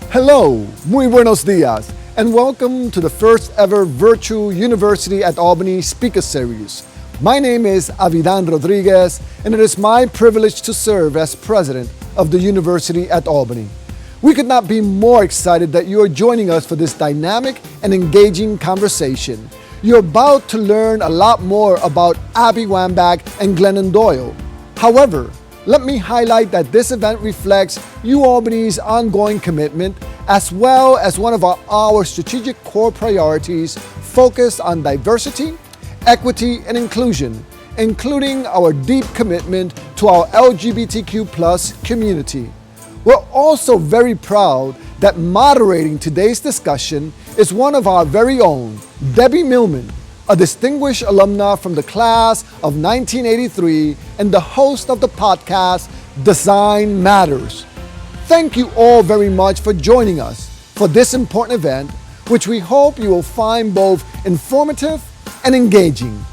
Hello, muy buenos dias, and welcome to the first ever virtual University at Albany Speaker Series. My name is Avidan Rodriguez, and it is my privilege to serve as president of the University at Albany. We could not be more excited that you are joining us for this dynamic and engaging conversation. You're about to learn a lot more about Abby Wambach and Glennon Doyle. However, let me highlight that this event reflects UAlbany's ongoing commitment as well as one of our strategic core priorities focused on diversity, equity, and inclusion, including our deep commitment to our LGBTQ+ community. We're also very proud that moderating today's discussion is one of our very own, Debbie Millman, a distinguished alumna from the class of 1983 and the host of the podcast, Design Matters. Thank you all very much for joining us for this important event, which we hope you will find both informative and engaging.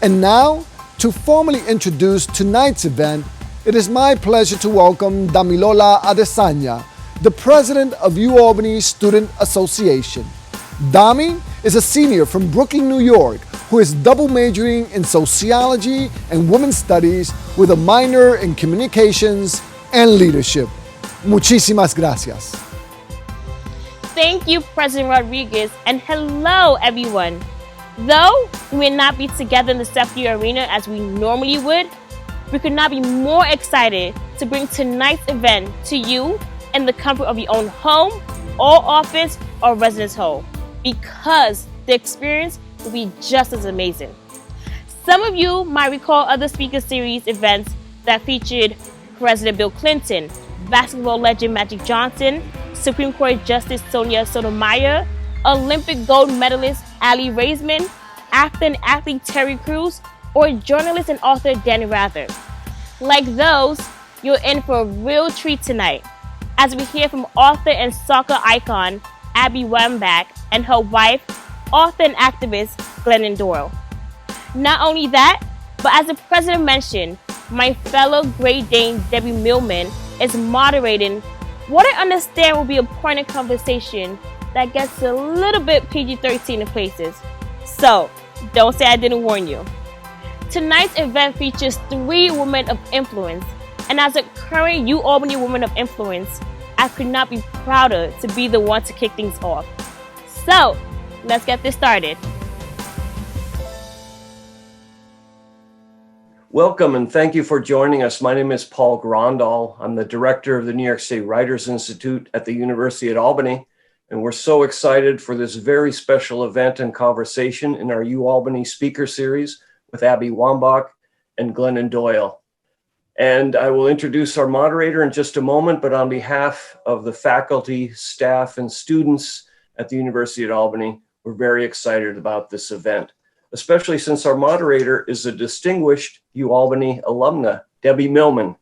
And now, to formally introduce tonight's event, it is my pleasure to welcome Damilola Adesanya, the president of UAlbany Student Association. Dami is a senior from Brooklyn, New York, who is double majoring in sociology and women's studies with a minor in communications and leadership. Muchísimas gracias. Thank you, President Rodriguez, and hello, everyone. Though we may not be together in the safety arena as we normally would, we could not be more excited to bring tonight's event to you in the comfort of your own home, or office, or residence hall, because the experience will be just as amazing. Some of you might recall other Speaker Series events that featured President Bill Clinton, basketball legend Magic Johnson, Supreme Court Justice Sonia Sotomayor, Olympic gold medalist Ali Raisman, actor and athlete Terry Crews, or journalist and author Danny Rather. Like those, you're in for a real treat tonight, as we hear from author and soccer icon Abby Wambach and her wife, author and activist Glennon Doyle. Not only that, but as the president mentioned, my fellow Great Dane Debbie Millman is moderating what I understand will be a pointed conversation that gets a little bit PG-13 in places. So, don't say I didn't warn you. Tonight's event features 3 women of influence, and as a current UAlbany woman of influence, I could not be prouder to be the one to kick things off. So, let's get this started. Welcome and thank you for joining us. My name is Paul Grandal. I'm the director of the New York State Writers Institute at the University at Albany, and we're so excited for this very special event and conversation in our UAlbany Speaker Series with Abby Wambach and Glennon Doyle. And I will introduce our moderator in just a moment, but on behalf of the faculty, staff, and students at the University at Albany, we're very excited about this event, especially since our moderator is a distinguished UAlbany alumna, Debbie Millman.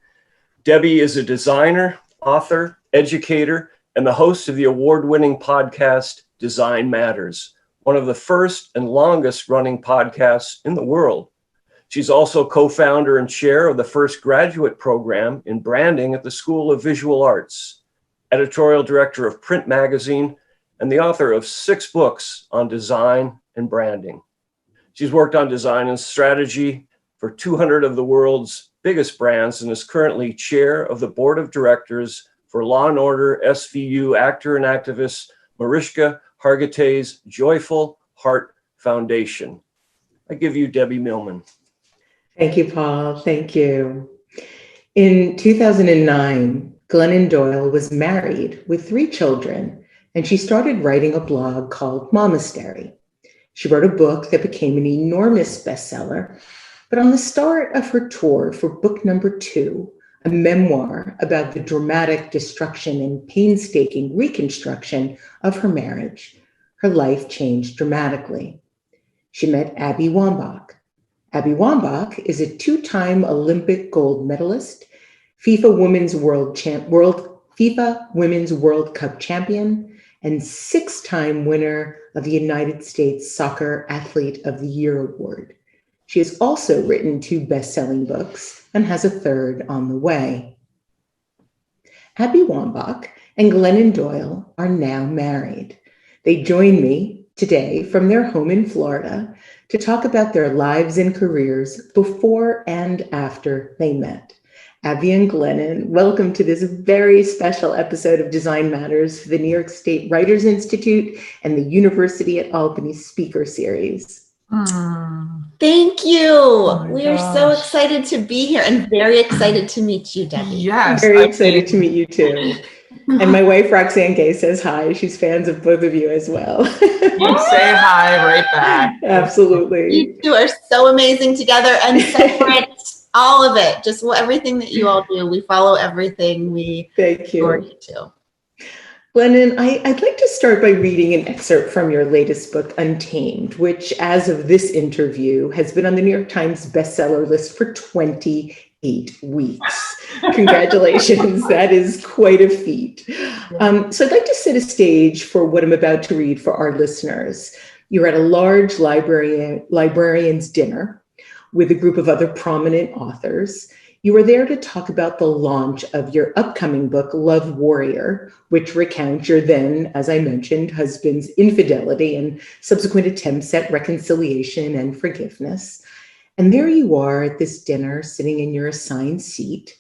Debbie is a designer, author, educator, and the host of the award-winning podcast, Design Matters, one of the first and longest running podcasts in the world. She's also co-founder and chair of the first graduate program in branding at the School of Visual Arts, editorial director of Print Magazine, and the author of 6 books on design and branding. She's worked on design and strategy for 200 of the world's biggest brands and is currently chair of the board of directors for Law & Order SVU actor and activist Mariska Hargitay's Joyful Heart Foundation. I give you Debbie Millman. Thank you, Paul. Thank you. In 2009, Glennon Doyle was married with 3 children, and she started writing a blog called Momastery. She wrote a book that became an enormous bestseller, but on the start of her tour for book number 2, a memoir about the dramatic destruction and painstaking reconstruction of her marriage, her life changed dramatically. She met Abby Wambach. Abby Wambach is a 2-time Olympic gold medalist, FIFA Women's World Cup champion, and 6-time winner of the United States Soccer Athlete of the Year award. She has also written 2 best-selling books and has a 3rd on the way. Abby Wambach and Glennon Doyle are now married. They join me today from their home in Florida to talk about their lives and careers before and after they met. Abby and Glennon, welcome to this very special episode of Design Matters for the New York State Writers Institute and the University at Albany Speaker Series. Thank you. We are so excited to be here and very excited to meet you, Debbie. Yes. Very excited to meet you too. And my wife, Roxanne Gay, says hi. She's fans of both of you as well. You say hi right back. Absolutely. You two are so amazing together and separate. All of it, just everything that you all do. We follow everything. We Thank you. Adore you too. Glennon, I'd like to start by reading an excerpt from your latest book, Untamed, which, as of this interview, has been on the New York Times bestseller list for 28 weeks. Congratulations. That is quite a feat. So I'd like to set a stage for what I'm about to read for our listeners. You're at a large librarian's dinner with a group of other prominent authors. You were there to talk about the launch of your upcoming book, Love Warrior, which recounts your then, as I mentioned, husband's infidelity and subsequent attempts at reconciliation and forgiveness. And there you are at this dinner, sitting in your assigned seat.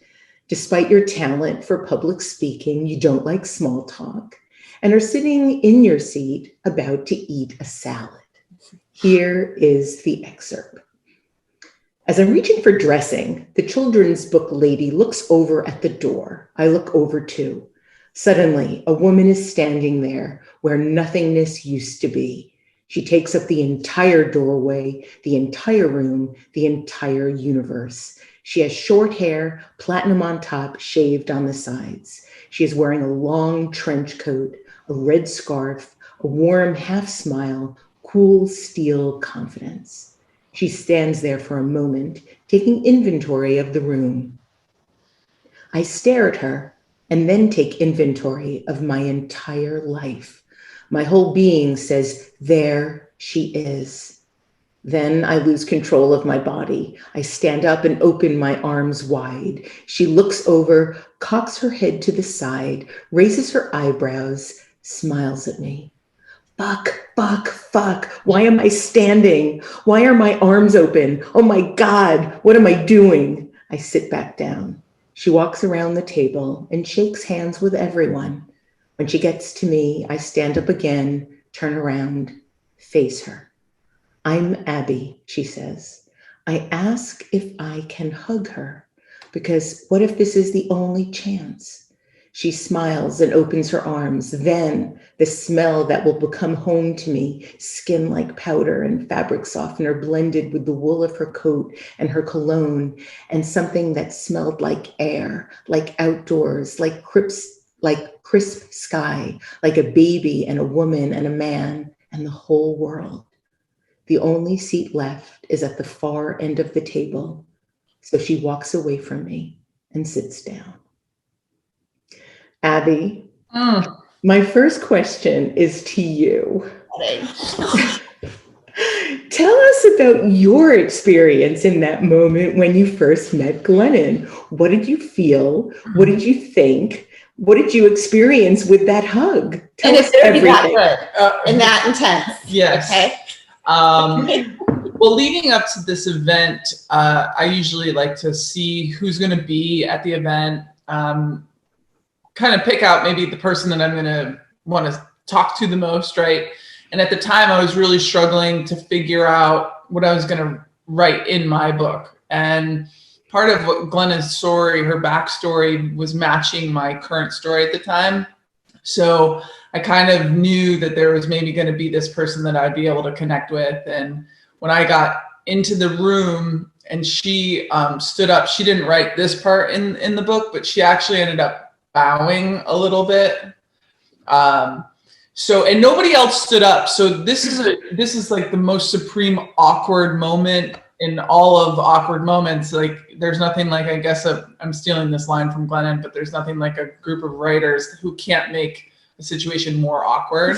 Despite your talent for public speaking, you don't like small talk, and are sitting in your seat about to eat a salad. Here is the excerpt. As I'm reaching for dressing, the children's book lady looks over at the door. I look over too. Suddenly, a woman is standing there where nothingness used to be. She takes up the entire doorway, the entire room, the entire universe. She has short hair, platinum on top, shaved on the sides. She is wearing a long trench coat, a red scarf, a warm half smile, cool steel confidence. She stands there for a moment, taking inventory of the room. I stare at her and then take inventory of my entire life. My whole being says, there she is. Then I lose control of my body. I stand up and open my arms wide. She looks over, cocks her head to the side, raises her eyebrows, smiles at me. Fuck. Why am I standing? Why are my arms open? Oh my God, what am I doing? I sit back down. She walks around the table and shakes hands with everyone. When she gets to me, I stand up again, turn around, face her. I'm Abby, she says. I ask if I can hug her, because what if this is the only chance? She smiles and opens her arms. Then the smell that will become home to me, skin like powder and fabric softener blended with the wool of her coat and her cologne, and something that smelled like air, like outdoors, like crisp sky, like a baby and a woman and a man and the whole world. The only seat left is at the far end of the table. So she walks away from me and sits down. Abby, my first question is to you. Tell us about your experience in that moment when you first met Glennon. What did you feel? What did you think? What did you experience with that hug? Tell us everything. That good and that intense. Yes. Okay. Well, leading up to this event, I usually like to see who's going to be at the event. Kind of pick out maybe the person that I'm going to want to talk to the most, right? And at the time, I was really struggling to figure out what I was going to write in my book. And part of what Glennon's story, her backstory, was matching my current story at the time. So I kind of knew that there was maybe going to be this person that I'd be able to connect with. And when I got into the room and she stood up, she didn't write this part in the book, but she actually ended up bowing a little bit. And nobody else stood up. So this is like the most supreme awkward moment in all of awkward moments. Like there's nothing like, I guess I'm stealing this line from Glennon, but there's nothing like a group of writers who can't make a situation more awkward.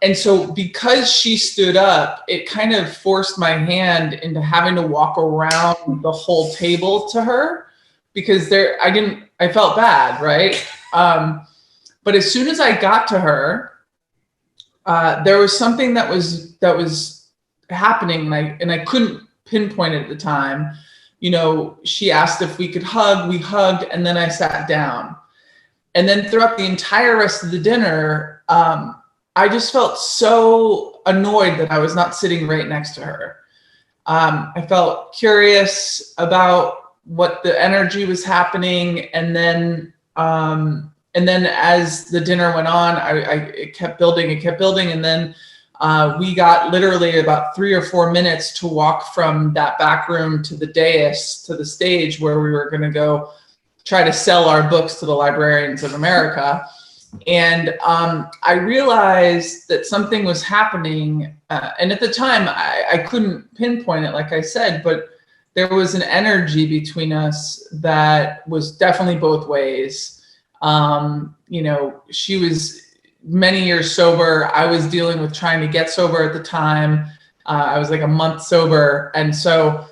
And so because she stood up, it kind of forced my hand into having to walk around the whole table to her, because I I felt bad, right? But as soon as I got to her, there was something that was happening, and I couldn't pinpoint it at the time. You know, she asked if we could hug, we hugged, and then I sat down. And then throughout the entire rest of the dinner, I just felt so annoyed that I was not sitting right next to her. I felt curious about what the energy was happening, and then as the dinner went on, it kept building, and then we got literally about 3 or 4 minutes to walk from that back room to the dais, to the stage where we were going to go try to sell our books to the librarians of America. And I realized that something was happening. And at the time, I couldn't pinpoint it, like I said, but there was an energy between us that was definitely both ways. You know, she was many years sober. I was dealing with trying to get sober at the time. I was like a month sober. And so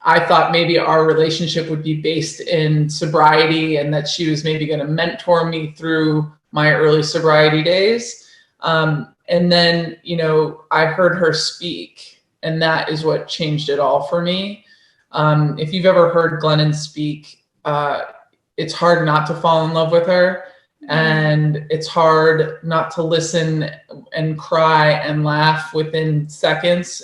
I thought maybe our relationship would be based in sobriety, and that she was maybe going to mentor me through my early sobriety days. And then, you know, I heard her speak, and that is what changed it all for me. If you've ever heard Glennon speak, it's hard not to fall in love with her, and it's hard not to listen and cry and laugh within seconds.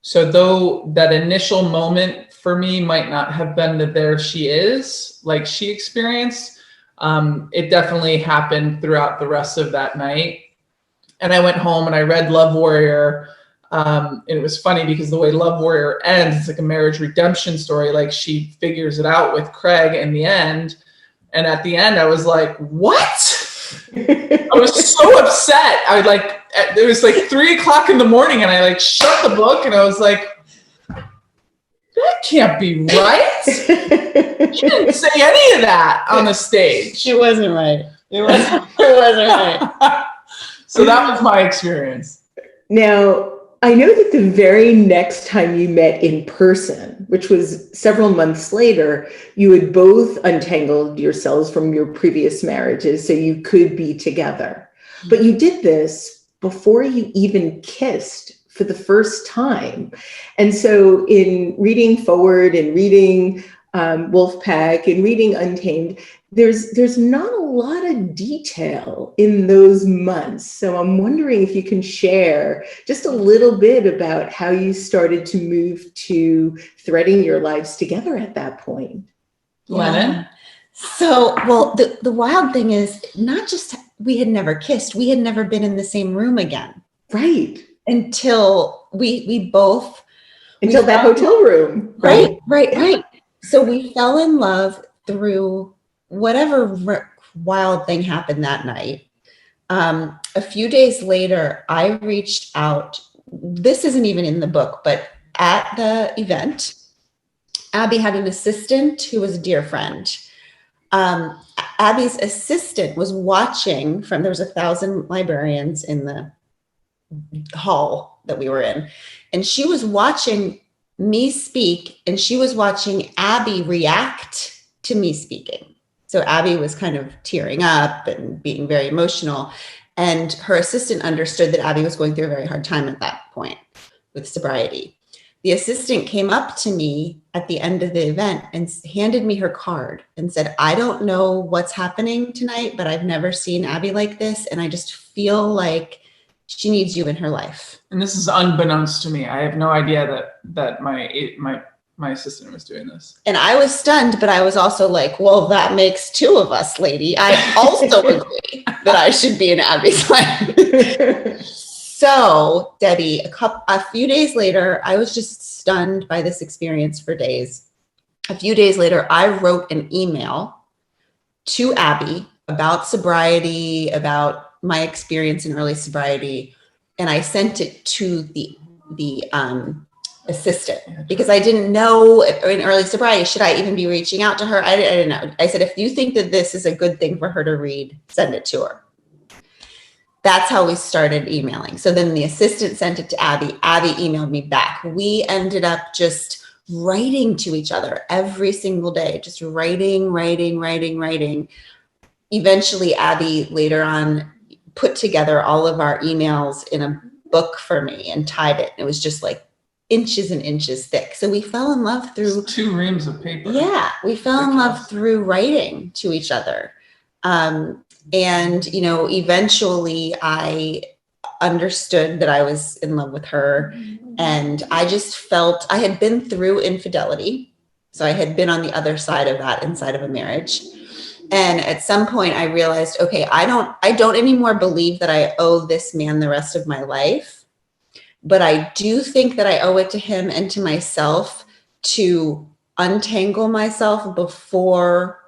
So though that initial moment for me might not have been that there she is, like she experienced, it definitely happened throughout the rest of that night. And I went home and I read Love Warrior. And it was funny because the way Love Warrior ends, it's like a marriage redemption story. Like she figures it out with Craig in the end. And at the end, I was like, what? I was so upset. It was like 3 o'clock in the morning, and I like shut the book, and I was like, that can't be right. She didn't say any of that on the stage. It wasn't right. It wasn't right. So that was my experience. Now, I know that the very next time you met in person, which was several months later, you had both untangled yourselves from your previous marriages so you could be together. But you did this before you even kissed for the first time. And so in reading Forward and reading Wolfpack and reading Untamed, there's not a lot of detail in those months. So I'm wondering if you can share just a little bit about how you started to move to threading your lives together at that point. Glennon? Yeah. So, well, the wild thing is not just we had never kissed, we had never been in the same room again. Right. Until we both. Until that hotel room. Right. So we fell in love through whatever wild thing happened that night. A few days later, I reached out. This isn't even in the book, but at the event, Abby had an assistant who was a dear friend. Abby's assistant was watching there was 1,000 librarians in the hall that we were in. And she was watching me speak, and she was watching Abby react to me speaking. So Abby was kind of tearing up and being very emotional. And her assistant understood that Abby was going through a very hard time at that point with sobriety. The assistant came up to me at the end of the event and handed me her card and said, I don't know what's happening tonight, but I've never seen Abby like this. And I just feel like she needs you in her life. And this is unbeknownst to me. I have no idea that my assistant was doing this. And I was stunned, but I was also like, well, that makes 2 of us, lady. I also agree that I should be in Abby's life. So, Debbie, a few days later, I was just stunned by this experience for days. A few days later, I wrote an email to Abby about sobriety, about my experience in early sobriety, and I sent it to the assistant because I didn't know in early sobriety, should I even be reaching out to her? I didn't know. I said, if you think that this is a good thing for her to read, send it to her. That's how we started emailing. So then the assistant sent it to Abby. Abby emailed me back. We ended up just writing to each other every single day, just writing. Eventually, Abby later on put together all of our emails in a book for me and tied it. It was just like inches and inches thick. So we fell in love through It's 2 reams of paper. Yeah, we fell in love through writing to each other. And, you know, eventually I understood that I was in love with her. And I just felt I had been through infidelity. So I had been on the other side of that inside of a marriage. And at some point I realized, okay, I don't anymore believe that I owe this man the rest of my life, but I do think that I owe it to him and to myself to untangle myself before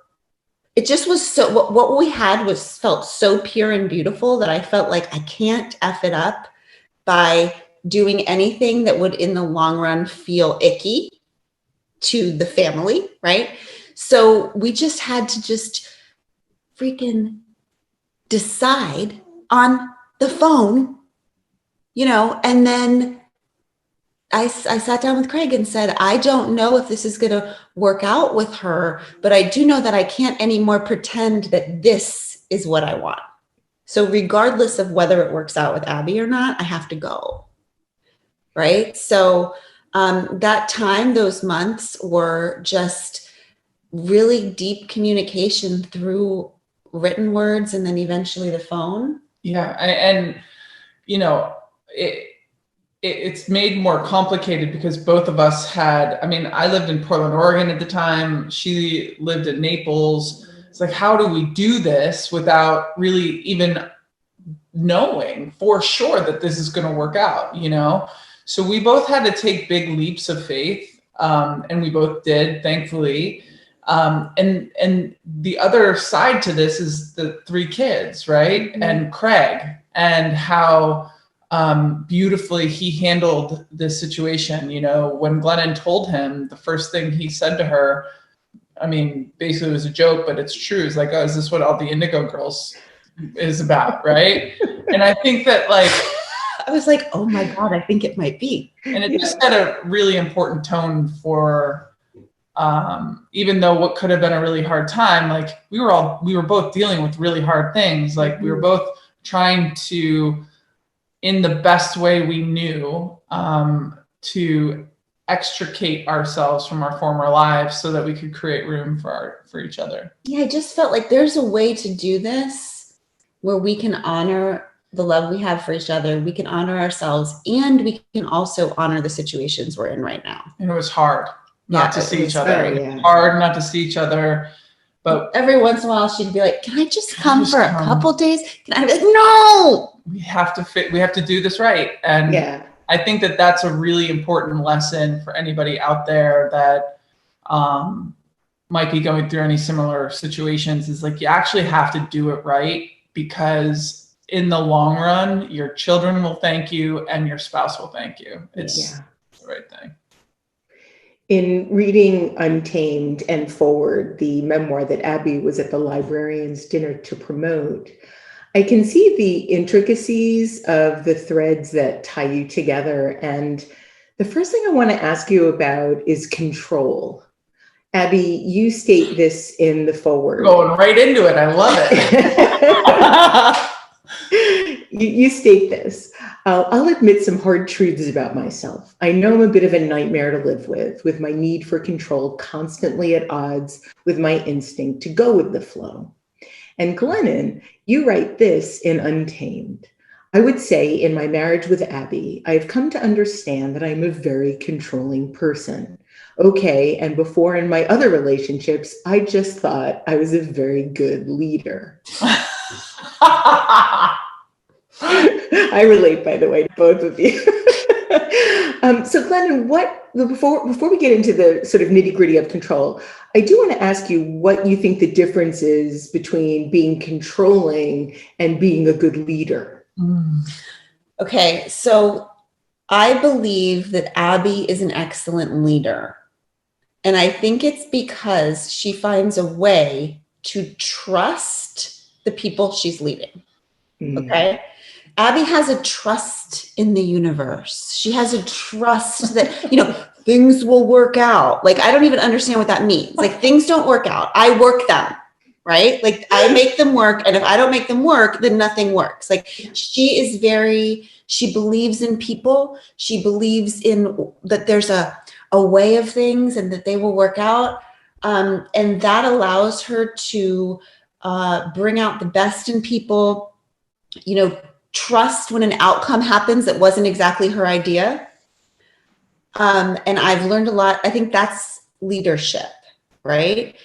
it just was so, what we had was felt so pure and beautiful that I felt like I can't F it up by doing anything that would in the long run feel icky to the family, right? So we just had to just freaking decide on the phone, you know, and then I sat down with Craig and said, I don't know if this is going to work out with her, but I do know that I can't anymore pretend that this is what I want. So regardless of whether it works out with Abby or not, I have to go. Right. So that time, those months were just really deep communication through written words and then eventually the phone. Yeah. And you know, it's made more complicated because both of us had, I mean, I lived in Portland, Oregon at the time. She lived in Naples. It's like, how do we do this without really even knowing for sure that this is going to work out, you know? So we both had to take big leaps of faith, and we both did, thankfully. And the other side to this is the 3 kids, right? Mm-hmm. And Craig, and how beautifully he handled this situation. You know, when Glennon told him, the first thing he said to her, I mean, basically it was a joke, but it's true. It's like, oh, is this what all the Indigo Girls is about, right? And I think that, like, I was like, oh my God, I think it might be. And it just set a really important tone for, even though what could have been a really hard time, like we were both dealing with really hard things. Like we were both trying to, in the best way we knew, to extricate ourselves from our former lives so that we could create room for each other. Yeah, I just felt like there's a way to do this where we can honor the love we have for each other, we can honor ourselves, and we can also honor the situations we're in right now. And it was hard not to see each other. Yeah. Hard not to see each other. But every once in a while she'd be like, can I just come for a couple days? Can I be like, no! We have to do this right. And yeah. I think that that's a really important lesson for anybody out there that might be going through any similar situations, is like, you actually have to do it right, because in the long run, your children will thank you and your spouse will thank you. It's the right thing. In reading Untamed and Forward, the memoir that Abby was at the librarian's dinner to promote, I can see the intricacies of the threads that tie you together. And the first thing I want to ask you about is control. Abby, you state this in the forward. Going right into it. I love it. You state this. I'll admit some hard truths about myself. I know I'm a bit of a nightmare to live with my need for control constantly at odds with my instinct to go with the flow. And Glennon, you write this in Untamed. I would say in my marriage with Abby, I have come to understand that I'm a very controlling person. Okay, and before in my other relationships, I just thought I was a very good leader. I relate, by the way, to both of you. So Glennon, before we get into the sort of nitty-gritty of control, I do want to ask you what you think the difference is between being controlling and being a good leader. Okay, so I believe that Abby is an excellent leader. And I think it's because she finds a way to trust the people she's leading. Okay? Abby has a trust in the universe. She has a trust that, things will work out. Like, I don't even understand what that means. Like, things don't work out. I work them, right? Like, I make them work. And if I don't make them work, then nothing works. Like, she believes in people. She believes in that there's a way of things and that they will work out. And that allows her to bring out the best in people, trust when an outcome happens that wasn't exactly her idea. And I've learned a lot. I think that's leadership, right?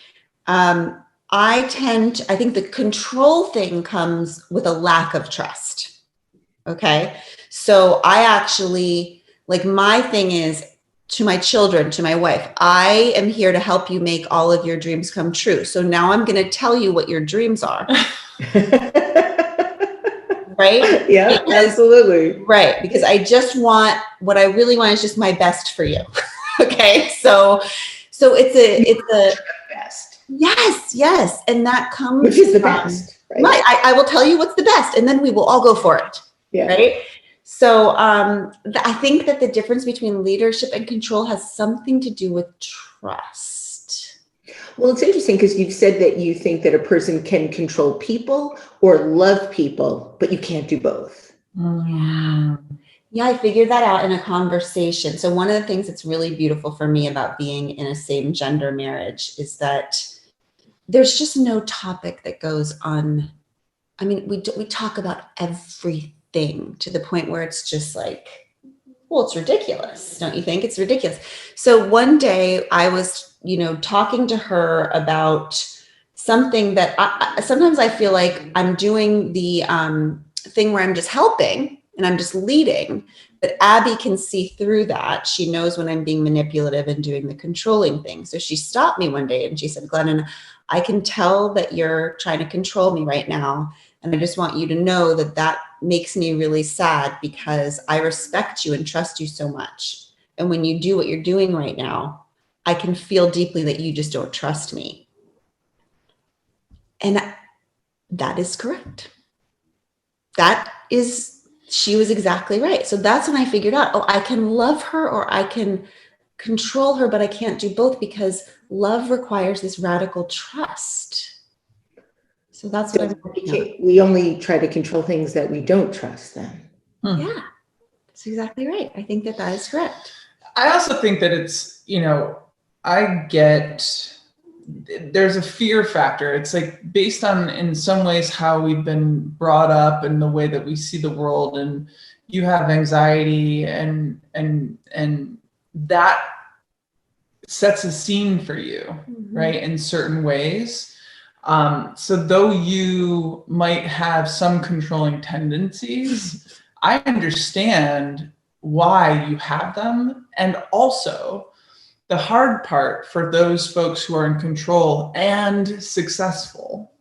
I think the control thing comes with a lack of trust. Okay. So I actually, like, my thing is to my children, to my wife, I am here to help you make all of your dreams come true. So now I'm going to tell you what your dreams are. Right? Yeah, absolutely. Right. Because what I really want is just my best for you. Okay. So it's a best. Yes. And that comes, which is the best. Right. I will tell you what's the best, and then we will all go for it. Yeah. Right. So I think that the difference between leadership and control has something to do with trust. Well, it's interesting because you've said that you think that a person can control people or love people, but you can't do both. Yeah, I figured that out in a conversation. So one of the things that's really beautiful for me about being in a same gender marriage is that there's just no topic that goes on. I mean, we talk about everything to the point where it's just like, well, it's ridiculous. Don't you think? It's ridiculous. So one day I was, talking to her about something that sometimes I feel like I'm doing the thing where I'm just helping and I'm just leading, but Abby can see through that. She knows when I'm being manipulative and doing the controlling thing. So she stopped me one day and she said, Glennon, I can tell that you're trying to control me right now. And I just want you to know that makes me really sad because I respect you and trust you so much. And when you do what you're doing right now, I can feel deeply that you just don't trust me. And that is correct. She was exactly right. So that's when I figured out, I can love her or I can control her, but I can't do both because love requires this radical trust. So that's what I'm working on. We only try to control things that we don't trust then. Yeah, that's exactly right. I think that is correct. I also think that it's, there's a fear factor. It's like based on, in some ways, how we've been brought up and the way that we see the world, and you have anxiety and that sets a scene for you, right? In certain ways. So though you might have some controlling tendencies, I understand why you have them. And also the hard part for those folks who are in control and successful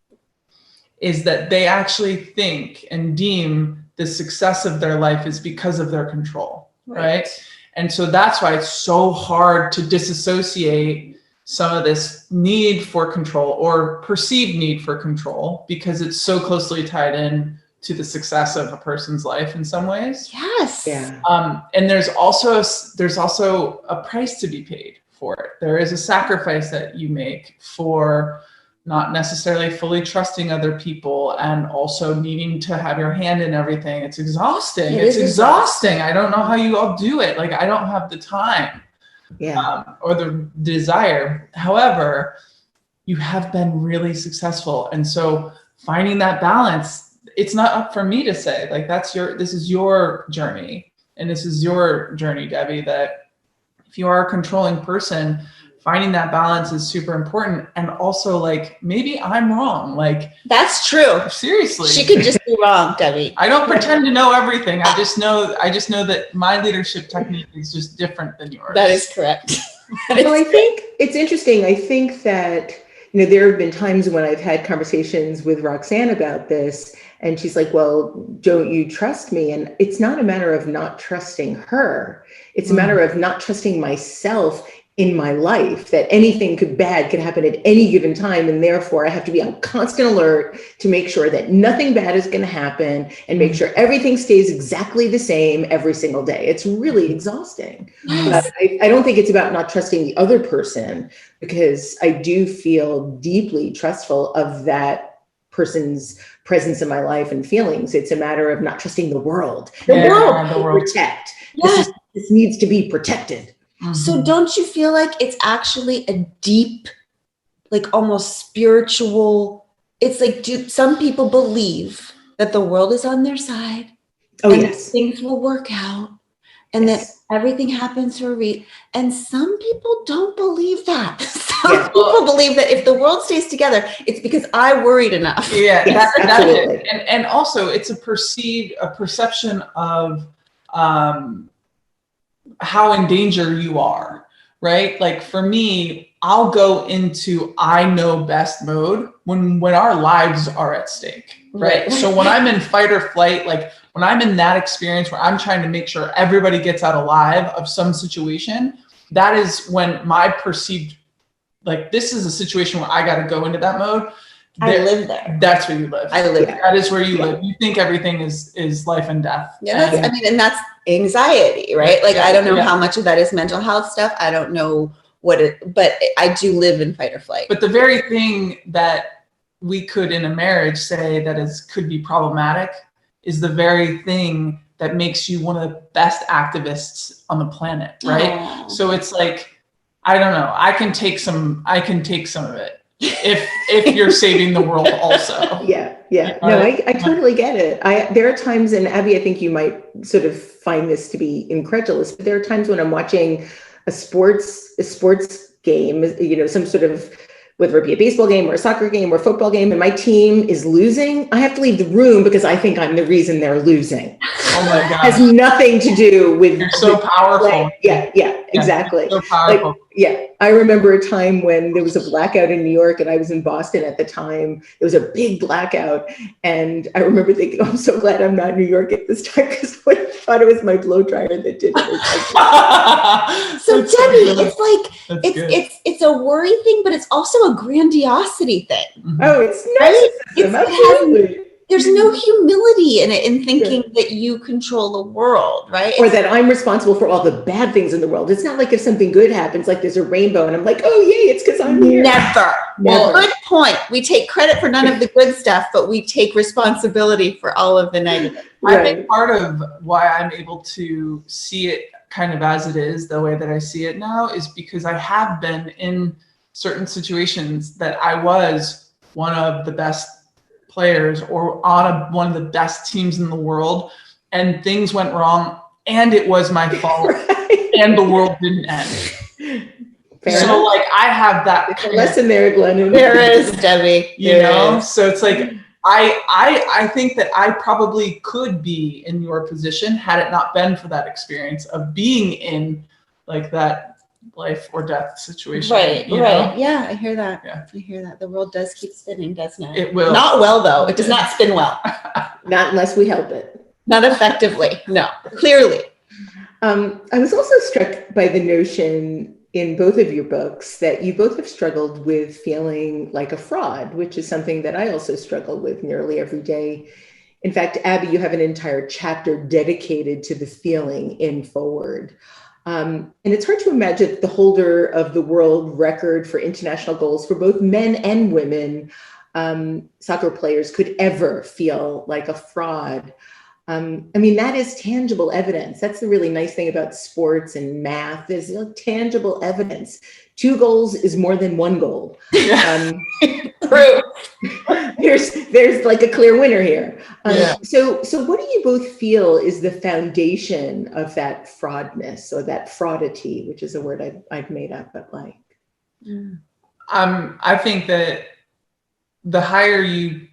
is that they actually think and deem the success of their life is because of their control, right? And so that's why it's so hard to disassociate some of this need for control or perceived need for control because it's so closely tied in to the success of a person's life in some ways. Yes. Yeah. And there's also a price to be paid for it. There is a sacrifice that you make for not necessarily fully trusting other people and also needing to have your hand in everything. It's exhausting. It's exhausting. I don't know how you all do it. Like, I don't have the time or the desire. However, you have been really successful. And so finding that balance, it's not up for me to say, like, this is your journey. And this is your journey, Debbie, that if you are a controlling person, finding that balance is super important. And also, like, maybe I'm wrong. Like, that's true. Seriously. She could just be wrong, Debbie. I don't pretend to know everything. I just know that my leadership technique is just different than yours. That is correct. Well, I think it's interesting. I think that, there have been times when I've had conversations with Roxanne about this, and she's like, well, don't you trust me? And it's not a matter of not trusting her. It's a matter of not trusting myself in my life, that anything bad could happen at any given time. And therefore I have to be on constant alert to make sure that nothing bad is going to happen and make sure everything stays exactly the same every single day. It's really exhausting. Yes. But I don't think it's about not trusting the other person, because I do feel deeply trustful of that person's presence in my life and feelings. It's a matter of not trusting the world. The world. Protect. Yes. This needs to be protected. So don't you feel like it's actually a deep, like almost spiritual, it's like, do some people believe that the world is on their side? Oh, and yes. things will work out, and that everything happens for a reason. And some people don't believe that. Some people believe that if the world stays together, it's because I worried enough. Yeah, Yes, that's absolutely. it. And also it's a perception of how in danger you are, right? Like for me, I'll go into I know best mode when our lives are at stake, right? So when I'm in fight or flight, like when I'm in that experience where I'm trying to make sure everybody gets out alive of some situation, that is when my perceived, like this is a situation where I got to go into that mode. I live there. That's where you live. I live there. That is where you live. You think everything is life and death. Yeah, and that's anxiety, right? Like, I don't know how much of that is mental health stuff. I don't know but I do live in fight or flight. But the very thing that we could in a marriage say that could be problematic is the very thing that makes you one of the best activists on the planet, right? Oh. So it's like, I don't know, I can take some of it. If you're saving the world also. Yeah. No, I totally get it. There are times, and Abby, I think you might sort of find this to be incredulous, but there are times when I'm watching a sports game, some sort of, whether it be a baseball game or a soccer game or a football game, and my team is losing, I have to leave the room because I think I'm the reason they're losing. Oh my God. Has nothing to do with. You're so powerful. Yeah, exactly. So powerful. I remember a time when there was a blackout in New York, and I was in Boston at the time. It was a big blackout, and I remember thinking, I'm so glad I'm not in New York at this time, because I thought it was my blow dryer that did it. So Debbie, it's a worry thing, but it's also a grandiosity thing. Mm-hmm. Oh, it's narcissism. Absolutely. There's no humility in it, in thinking that you control the world, right? Or that I'm responsible for all the bad things in the world. It's not like if something good happens, like there's a rainbow and I'm like, oh yay, it's because I'm here. Never. Well, good point. We take credit for none of the good stuff, but we take responsibility for all of the negative. I think part of why I'm able to see it kind of as it is, the way that I see it now, is because I have been in certain situations that I was one of the best players or on one of the best teams in the world, and things went wrong and it was my fault and the world didn't end. So like I have that lesson there, Glennon. There is, Debbie. You know, so it's like I think that I probably could be in your position had it not been for that experience of being in like that life or death situation. Right. Know? Yeah, I hear that. Yeah. I hear that. The world does keep spinning, doesn't it? It will. Not well, though. It does not spin well. Not unless we help it. Not effectively. No, clearly. I was also struck by the notion in both of your books that you both have struggled with feeling like a fraud, which is something that I also struggle with nearly every day. In fact, Abby, you have an entire chapter dedicated to the feeling in Forward. And it's hard to imagine the holder of the world record for international goals for both men and women, soccer players, could ever feel like a fraud. I mean, that is tangible evidence. That's the really nice thing about sports and math, is tangible evidence. 2 goals is more than 1 goal. True. There's like a clear winner here. So what do you both feel is the foundation of that fraudness, or that fraudity, which is a word I've made up, but like. I think that the higher you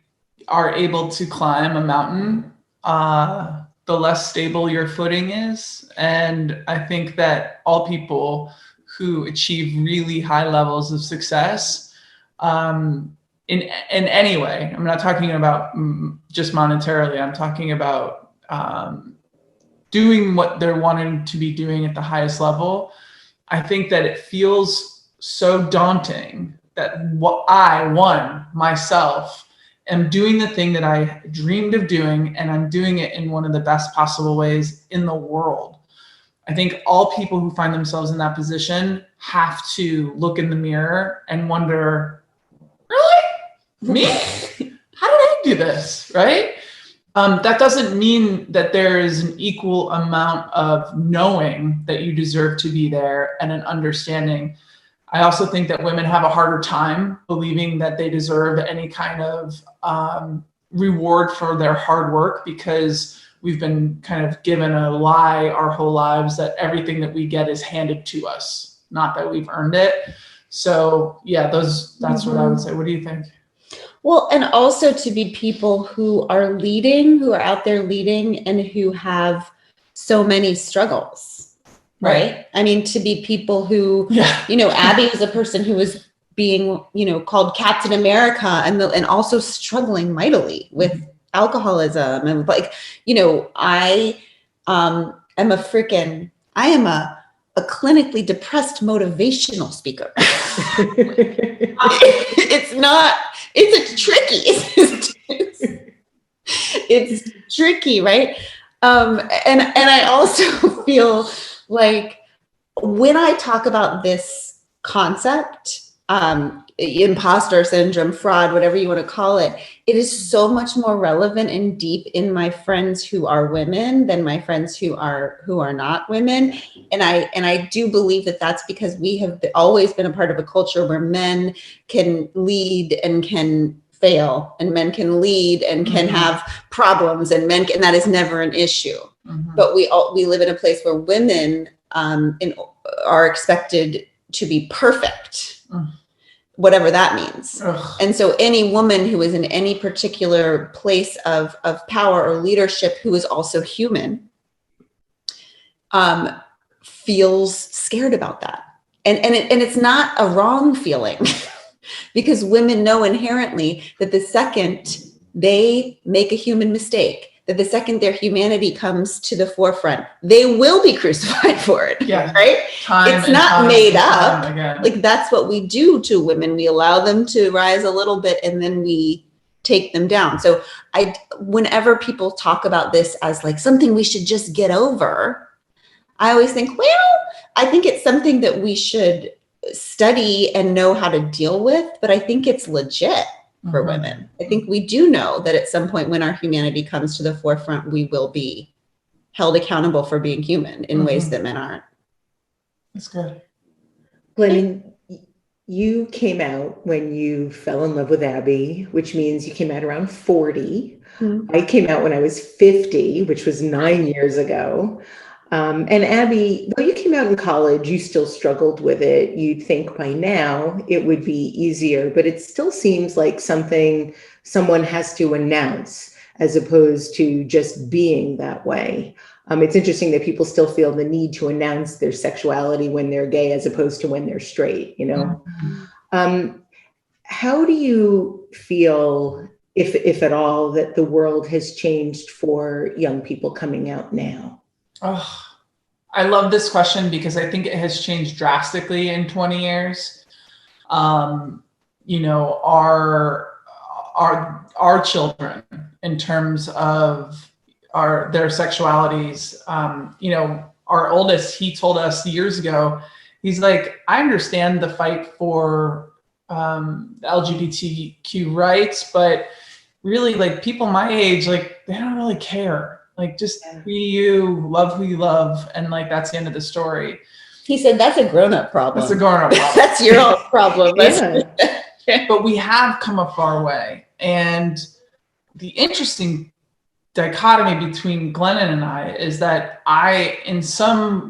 are able to climb a mountain, the less stable your footing is. And I think that all people who achieve really high levels of success, in any way, I'm not talking about just monetarily, I'm talking about doing what they're wanting to be doing at the highest level. I think that it feels so daunting that I myself am doing the thing that I dreamed of doing, and I'm doing it in one of the best possible ways in the world. I think all people who find themselves in that position have to look in the mirror and wonder, really? Me? How did I do this, right? That doesn't mean that there is an equal amount of knowing that you deserve to be there and an understanding. I also think that women have a harder time believing that they deserve any kind of reward for their hard work, because we've been kind of given a lie our whole lives that everything that we get is handed to us, not that we've earned it. So yeah, that's what I would say. What do you think? Well, and also to be people who are leading, who are out there leading, and who have so many struggles, right? I mean, to be people who, you know, Abby was a person who was being, you know, called Captain America, and also struggling mightily with alcoholism, and like, you know, I am a clinically depressed motivational speaker. It's tricky, right? And I also feel like when I talk about this concept, imposter syndrome, fraud, whatever you want to call it, it is so much more relevant and deep in my friends who are women than my friends who are not women. And I do believe that that's because we have always been a part of a culture where men can lead and can fail, and men can lead and can have problems, and that is never an issue. But we live in a place where women are expected to be perfect, whatever that means. And so any woman who is in any particular place of power or leadership who is also human feels scared about that. And it's not a wrong feeling because women know inherently that the second they make a human mistake, that the second their humanity comes to the forefront, they will be crucified for it. Yeah. Right? It's not made up. Like, that's what we do to women. We allow them to rise a little bit and then we take them down. So whenever people talk about this as like something we should just get over, I always think, well, I think it's something that we should study and know how to deal with, but I think it's legit for women. I think we do know that at some point when our humanity comes to the forefront, we will be held accountable for being human in ways that men aren't. That's good. Glennon, you came out when you fell in love with Abby, which means you came out around 40. I came out when I was 50, which was 9 years ago. And Abby, though you came out in college, you still struggled with it. You'd think by now it would be easier, but it still seems like something someone has to announce as opposed to just being that way. It's interesting that people still feel the need to announce their sexuality when they're gay as opposed to when they're straight, you know? How do you feel, if at all, that the world has changed for young people coming out now? Oh, I love this question because I think it has changed drastically in 20 years. You know, our children, in terms of their sexualities, you know, our oldest, he told us years ago, he's like, I understand the fight for LGBTQ rights, but really, like, people my age, like, they don't really care. Like, just be you, love who you love, and like, that's the end of the story. He said, that's a grown-up problem. That's a grown-up problem. That's your own problem. But we have come a far way. And the interesting dichotomy between Glennon and I is that I still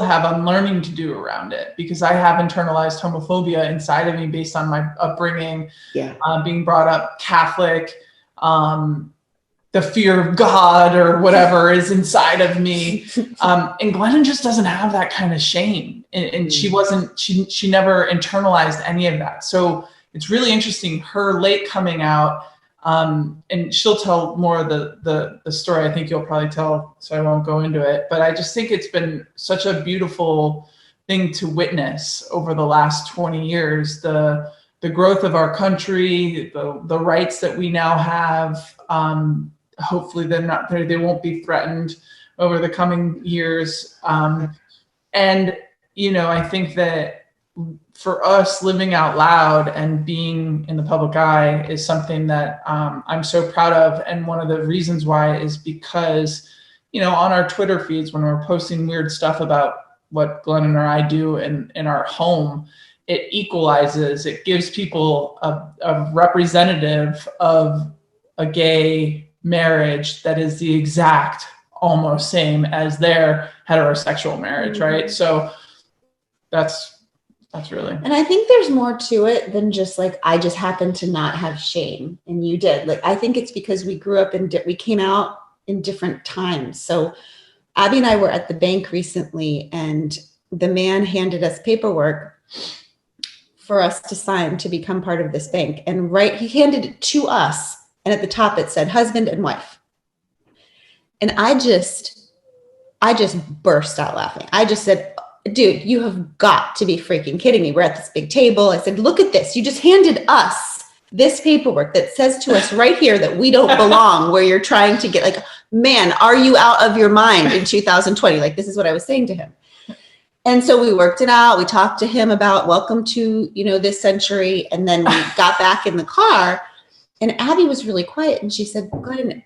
have unlearning to do around it, because I have internalized homophobia inside of me based on my upbringing, being brought up Catholic, the fear of God or whatever is inside of me. And Glennon just doesn't have that kind of shame. And she never internalized any of that. So it's really interesting, her late coming out And she'll tell more of the story. I think you'll probably tell, so I won't go into it. But I just think it's been such a beautiful thing to witness over the last 20 years, the growth of our country, the rights that we now have. Hopefully they won't be threatened over the coming years. And, you know, I think that for us, living out loud and being in the public eye is something that I'm so proud of. And one of the reasons why is because, you know, on our Twitter feeds, when we're posting weird stuff about what Glennon or I do in our home, it equalizes, it gives people a representative of a gay marriage that is the exact almost same as their heterosexual marriage, right? So that's really. And I think there's more to it than just like, I just happen to not have shame and you did. Like, I think it's because we grew up we came out in different times. So Abby and I were at the bank recently, and the man handed us paperwork for us to sign to become part of this bank. And he handed it to us. And at the top it said husband and wife. And I just burst out laughing. I just said, dude, you have got to be freaking kidding me. We're at this big table. I said, look at this. You just handed us this paperwork that says to us right here that we don't belong where you're trying to get, like, man, are you out of your mind in 2020? Like, this is what I was saying to him. And so we worked it out. We talked to him about welcome to, you know, this century. And then we got back in the car, and Abby was really quiet. And she said, Glenn,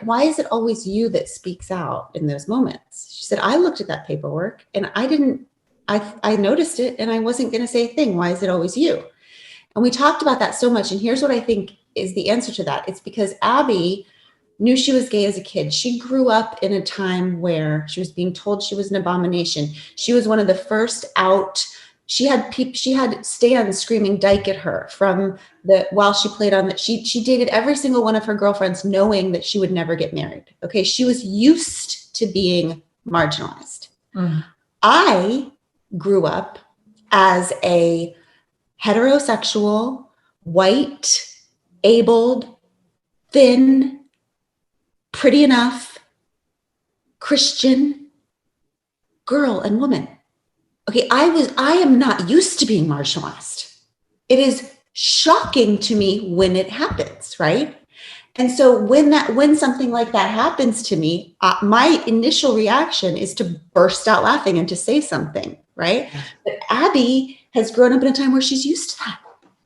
why is it always you that speaks out in those moments? She said, I looked at that paperwork and I noticed it and I wasn't going to say a thing. Why is it always you? And we talked about that so much. And here's what I think is the answer to that. It's because Abby knew she was gay as a kid. She grew up in a time where she was being told she was an abomination. She was one of the first out. She had stands screaming "dyke" at her while she played on that. She dated every single one of her girlfriends knowing that she would never get married. Okay. She was used to being marginalized. Mm-hmm. I grew up as a heterosexual, white, abled, thin, pretty enough, Christian girl and woman. Okay, I am not used to being marginalized. It is shocking to me when it happens, right? And so when something like that happens to me, my initial reaction is to burst out laughing and to say something, right? But Abby has grown up in a time where she's used to that.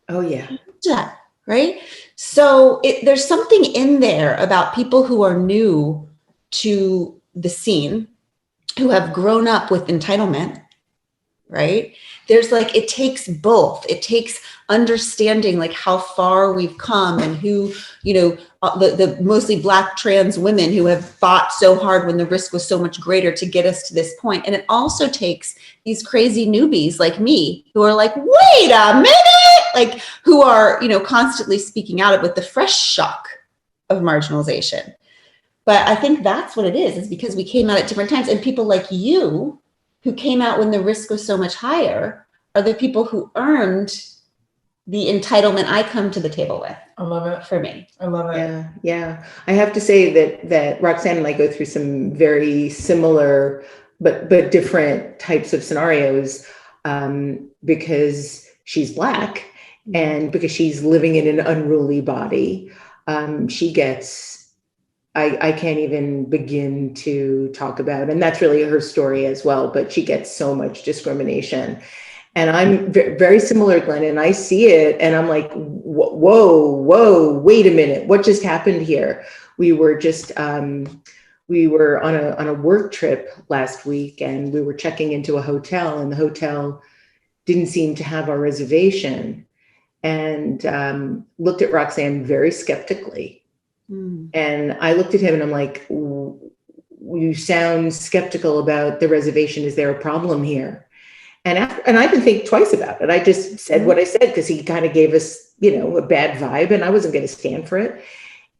Oh yeah. That, right? So there's something in there about people who are new to the scene, who have grown up with entitlement, right? There's like, it takes both. It takes understanding like how far we've come and who, you know, the mostly Black trans women who have fought so hard when the risk was so much greater to get us to this point. And it also takes these crazy newbies like me who are like, wait a minute, like who are, you know, constantly speaking out with the fresh shock of marginalization. But I think that's what it is because we came out at different times, and people like you who came out when the risk was so much higher are the people who earned the entitlement I come to the table with. I love it. For me. I love it. Yeah. I have to say that Roxanne and I go through some very similar but different types of scenarios because she's Black and because she's living in an unruly body. She gets, I can't even begin to talk about, and that's really her story as well, but she gets so much discrimination. And I'm very similar, Glenn, and I see it and I'm like, whoa, wait a minute. What just happened here? We were just, we were on a work trip last week and we were checking into a hotel and the hotel didn't seem to have our reservation and looked at Roxanne very skeptically. And I looked at him and I'm like, you sound skeptical about the reservation. Is there a problem here? And I didn't think twice about it. I just said what I said because he kind of gave us, you know, a bad vibe and I wasn't going to stand for it.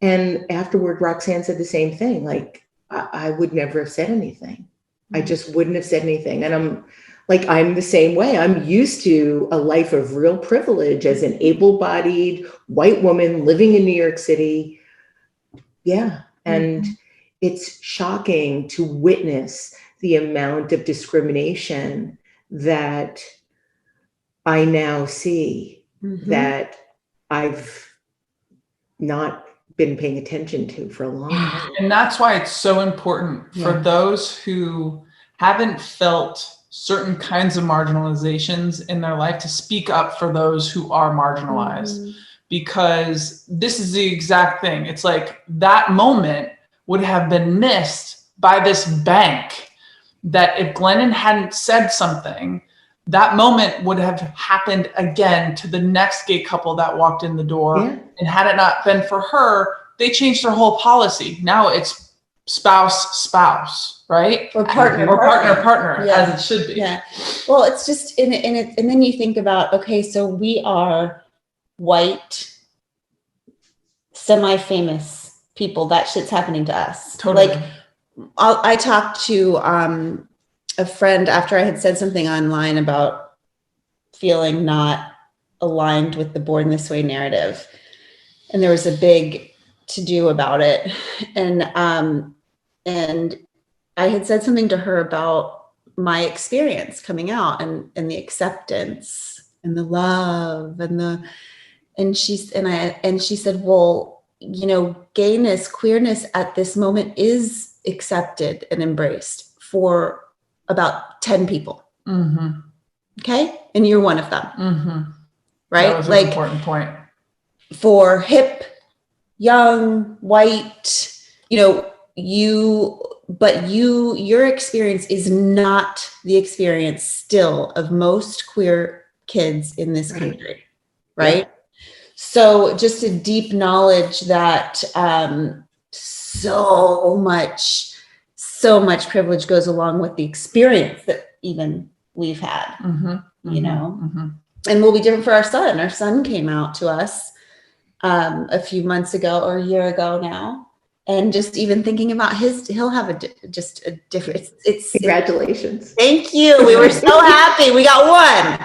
And afterward, Roxanne said the same thing. Like, I would never have said anything. I just wouldn't have said anything. And I'm like, I'm the same way. I'm used to a life of real privilege as an able-bodied white woman living in New York City. Yeah. And it's shocking to witness the amount of discrimination that I now see that I've not been paying attention to for a long time. And that's why it's so important for those who haven't felt certain kinds of marginalizations in their life to speak up for those who are marginalized, because this is the exact thing. It's like that moment would have been missed by this bank, that if Glennon hadn't said something, that moment would have happened again to the next gay couple that walked in the door. And had it not been for her, they changed their whole policy. Now it's spouse, right? Or partner, as it should be. Yeah. Well, it's just and then you think about, okay, so we are white, semi-famous people. That shit's happening to us. Totally. Like, I talked to a friend after I had said something online about feeling not aligned with the Born This Way narrative, and there was a big to-do about it, and I had said something to her about my experience coming out and the acceptance and the love and she said, well, you know, gayness, queerness at this moment is accepted and embraced for about 10 people. Okay. And you're one of them. Right. That was an important point. For hip, young, white, you know, your experience is not the experience still of most queer kids in this country. Right. So just a deep knowledge that so much privilege goes along with the experience that even we've had, you know, and will be different for our son. Our son came out to us a few months ago or a year ago now. And just even thinking about he'll have a different, it's Congratulations. Thank you. We were so happy. We got one.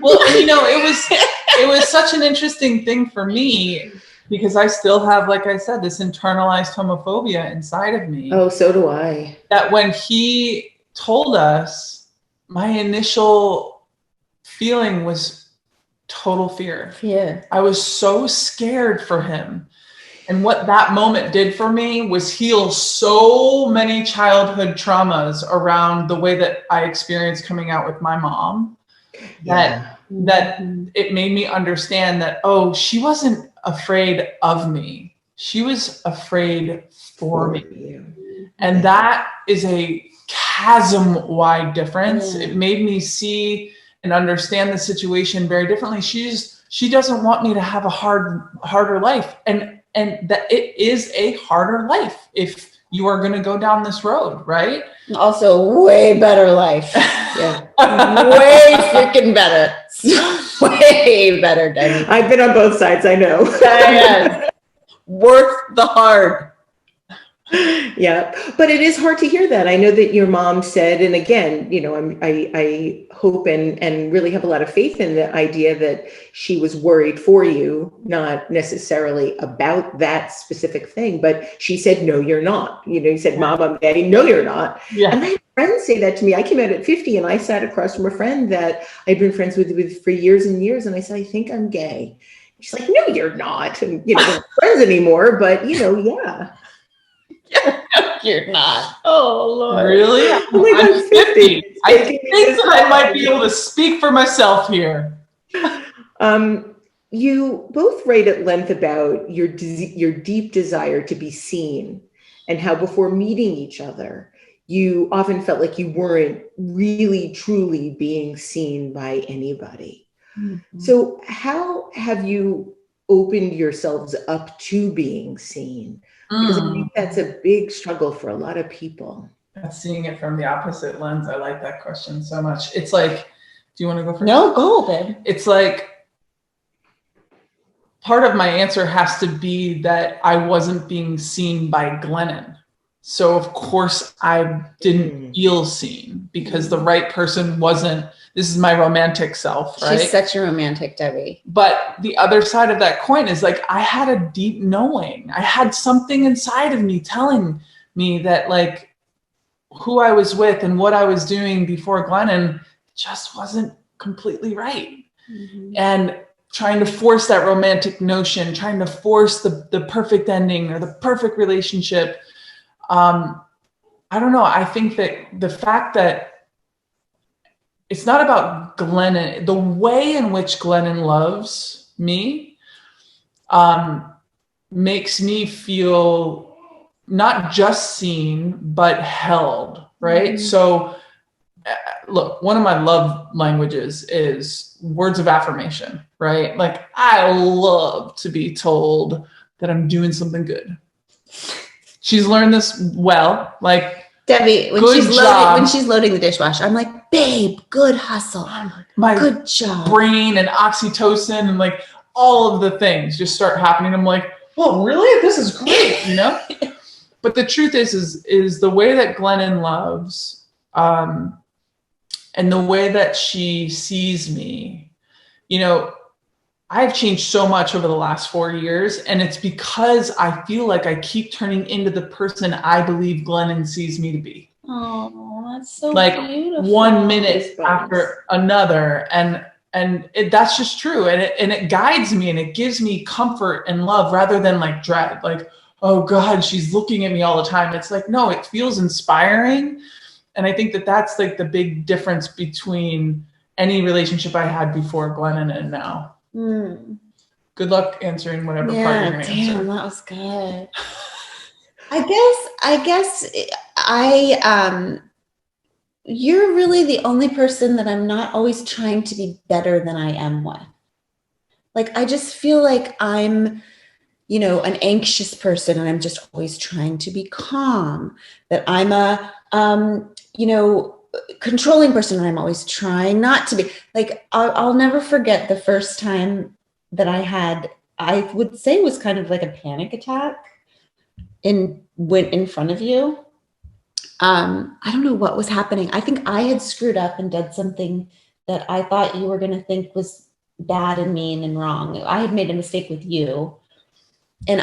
Well, and, you know, it was such an interesting thing for me, because I still have, like I said, this internalized homophobia inside of me. Oh, so do I. That when he told us, my initial feeling was total fear. Fear. I was so scared for him. And what that moment did for me was heal so many childhood traumas around the way that I experienced coming out with my mom. That it made me understand that, oh, she wasn't afraid of me. She was afraid for me. And that is a chasm-wide difference. It made me see and understand the situation very differently. She doesn't want me to have a harder life. And that it is a harder life if you are going to go down this road, right? Also, way better life. Yeah. Way freaking better. Way better, Debbie. I've been on both sides, I know. Yes. Worth the hard. Yeah, but it is hard to hear that. I know that your mom said, and again, you know, I hope and really have a lot of faith in the idea that she was worried for you, not necessarily about that specific thing, but she said, no, you're not. You know, you said, Mom, I'm gay. No, you're not. Yeah. And I had friends say that to me. I came out at 50 and I sat across from a friend that I'd been friends with for years and years. And I said, I think I'm gay. She's like, no, you're not. And, you know, we're not friends anymore, but, you know, yeah. You're not. Oh, Lord. Really? I'm 50. I think that I might be able to speak for myself here. You both write at length about your deep desire to be seen and how before meeting each other, you often felt like you weren't really, truly being seen by anybody. So how have you opened yourselves up to being seen? Because I think that's a big struggle for a lot of people. Seeing it from the opposite lens. I like that question so much. It's like, do you want to go first? No, go, babe. It's like, part of my answer has to be that I wasn't being seen by Glennon. So of course I didn't feel seen because the right person wasn't, this is my romantic self, right? She's such a romantic, Debbie. But the other side of that coin is like, I had a deep knowing. I had something inside of me telling me that like who I was with and what I was doing before Glennon just wasn't completely right. Mm-hmm. And trying to force that romantic notion, trying to force the perfect ending or the perfect relationship. I don't know. I think that the fact that it's not about Glennon, the way in which Glennon loves me, makes me feel not just seen, but held, right? Mm-hmm. So look, one of my love languages is words of affirmation, right? Like I love to be told that I'm doing something good. She's learned this well, like Debbie, when she's loading the dishwasher, I'm like, babe, good hustle. Good job. Brain and oxytocin and like all of the things just start happening. I'm like, well, really? This is great, you know? But the truth is the way that Glennon loves, and the way that she sees me, you know, I've changed so much over the last 4 years, and it's because I feel like I keep turning into the person I believe Glennon sees me to be. Oh, that's so like beautiful. 1 minute after another, and that's just true, and it guides me and it gives me comfort and love rather than like dread. Like, oh God, she's looking at me all the time. It's like, no, it feels inspiring, and I think that that's like the big difference between any relationship I had before Glennon and now. Mm. Good luck answering whatever part you're going to answer. Damn, that was good. I guess you're really the only person that I'm not always trying to be better than I am with. Like, I just feel like I'm, you know, an anxious person and I'm just always trying to be calm, that I'm a, you know, controlling person and I'm always trying not to be. Like, I'll never forget the first time that I would say was kind of like a panic attack went in front of you. I don't know what was happening. I think I had screwed up and did something that I thought you were going to think was bad and mean and wrong. I had made a mistake with you, and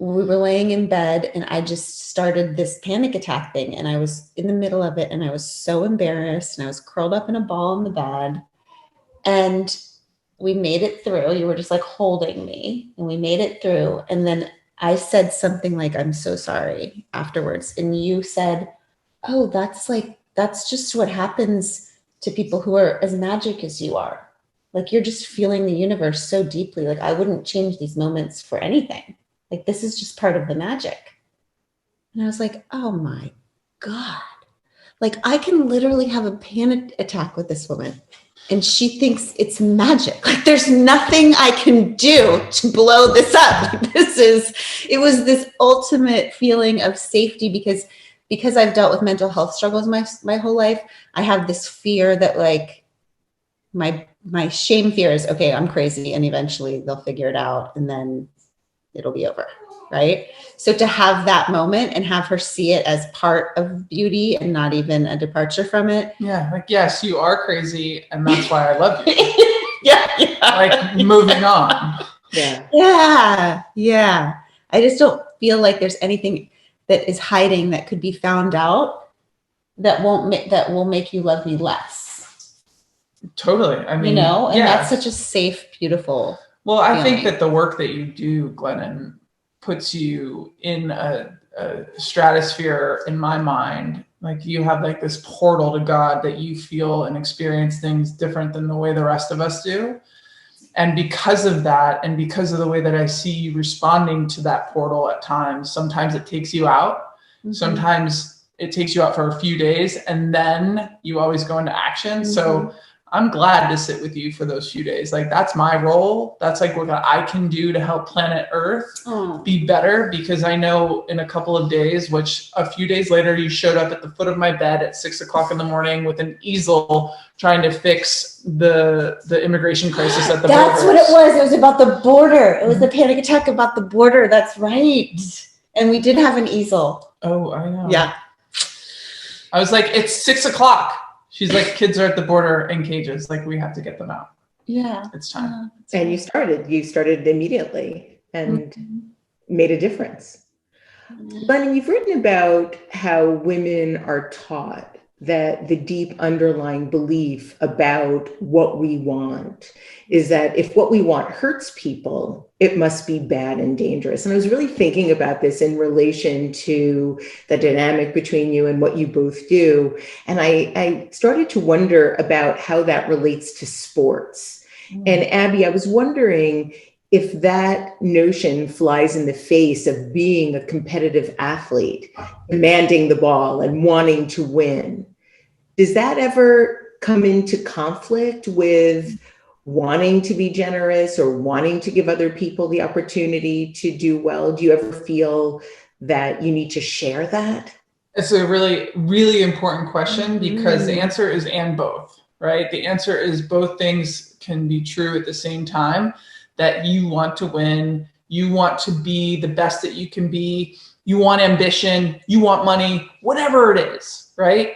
we were laying in bed and I just started this panic attack thing, and I was in the middle of it and I was so embarrassed and I was curled up in a ball in the bed, and we made it through. You were just like holding me and we made it through. And then I said something like, I'm so sorry afterwards. And you said, oh, that's just what happens to people who are as magic as you are. Like, you're just feeling the universe so deeply. Like, I wouldn't change these moments for anything. Like, this is just part of the magic. And I was like, oh my God. Like, I can literally have a panic attack with this woman and she thinks it's magic. Like, there's nothing I can do to blow this up. It was this ultimate feeling of safety because I've dealt with mental health struggles my whole life. I have this fear that, like, my shame fear is, okay, I'm crazy and eventually they'll figure it out and then it'll be over, right? So to have that moment and have her see it as part of beauty and not even a departure from it. Yeah, like, yes, you are crazy and that's why I love you. yeah. Like, moving on. Yeah. I just don't feel like there's anything that is hiding that could be found out that will make you love me less. Totally. I mean, you know, and that's such a safe, beautiful. Well, I think that the work that you do, Glennon, puts you in a stratosphere in my mind. Like, you have like this portal to God that you feel and experience things different than the way the rest of us do. And because of that, and because of the way that I see you responding to that portal at times, sometimes it takes you out. Mm-hmm. Sometimes it takes you out for a few days and then you always go into action. Mm-hmm. So I'm glad to sit with you for those few days. Like, that's my role. That's like what I can do to help planet Earth be better, because I know in a couple of days, which a few days later, you showed up at the foot of my bed at 6 o'clock in the morning with an easel trying to fix the immigration crisis at the border. That's what it was. It was about the border. It was the panic attack about the border. That's right. And we did have an easel. Oh, I know. Yeah. I was like, it's 6 o'clock. She's like, kids are at the border in cages. Like, we have to get them out. Yeah. It's time. And you started immediately and made a difference. Glennon, you've written about how women are taught that the deep underlying belief about what we want is that if what we want hurts people, it must be bad and dangerous. And I was really thinking about this in relation to the dynamic between you and what you both do. And I started to wonder about how that relates to sports. And Abby, I was wondering if that notion flies in the face of being a competitive athlete, demanding the ball and wanting to win. Does that ever come into conflict with wanting to be generous or wanting to give other people the opportunity to do well? Do you ever feel that you need to share that? It's a really, really important question because the answer is and both, right? The answer is both things can be true at the same time, that you want to win, you want to be the best that you can be, you want ambition, you want money, whatever it is, right?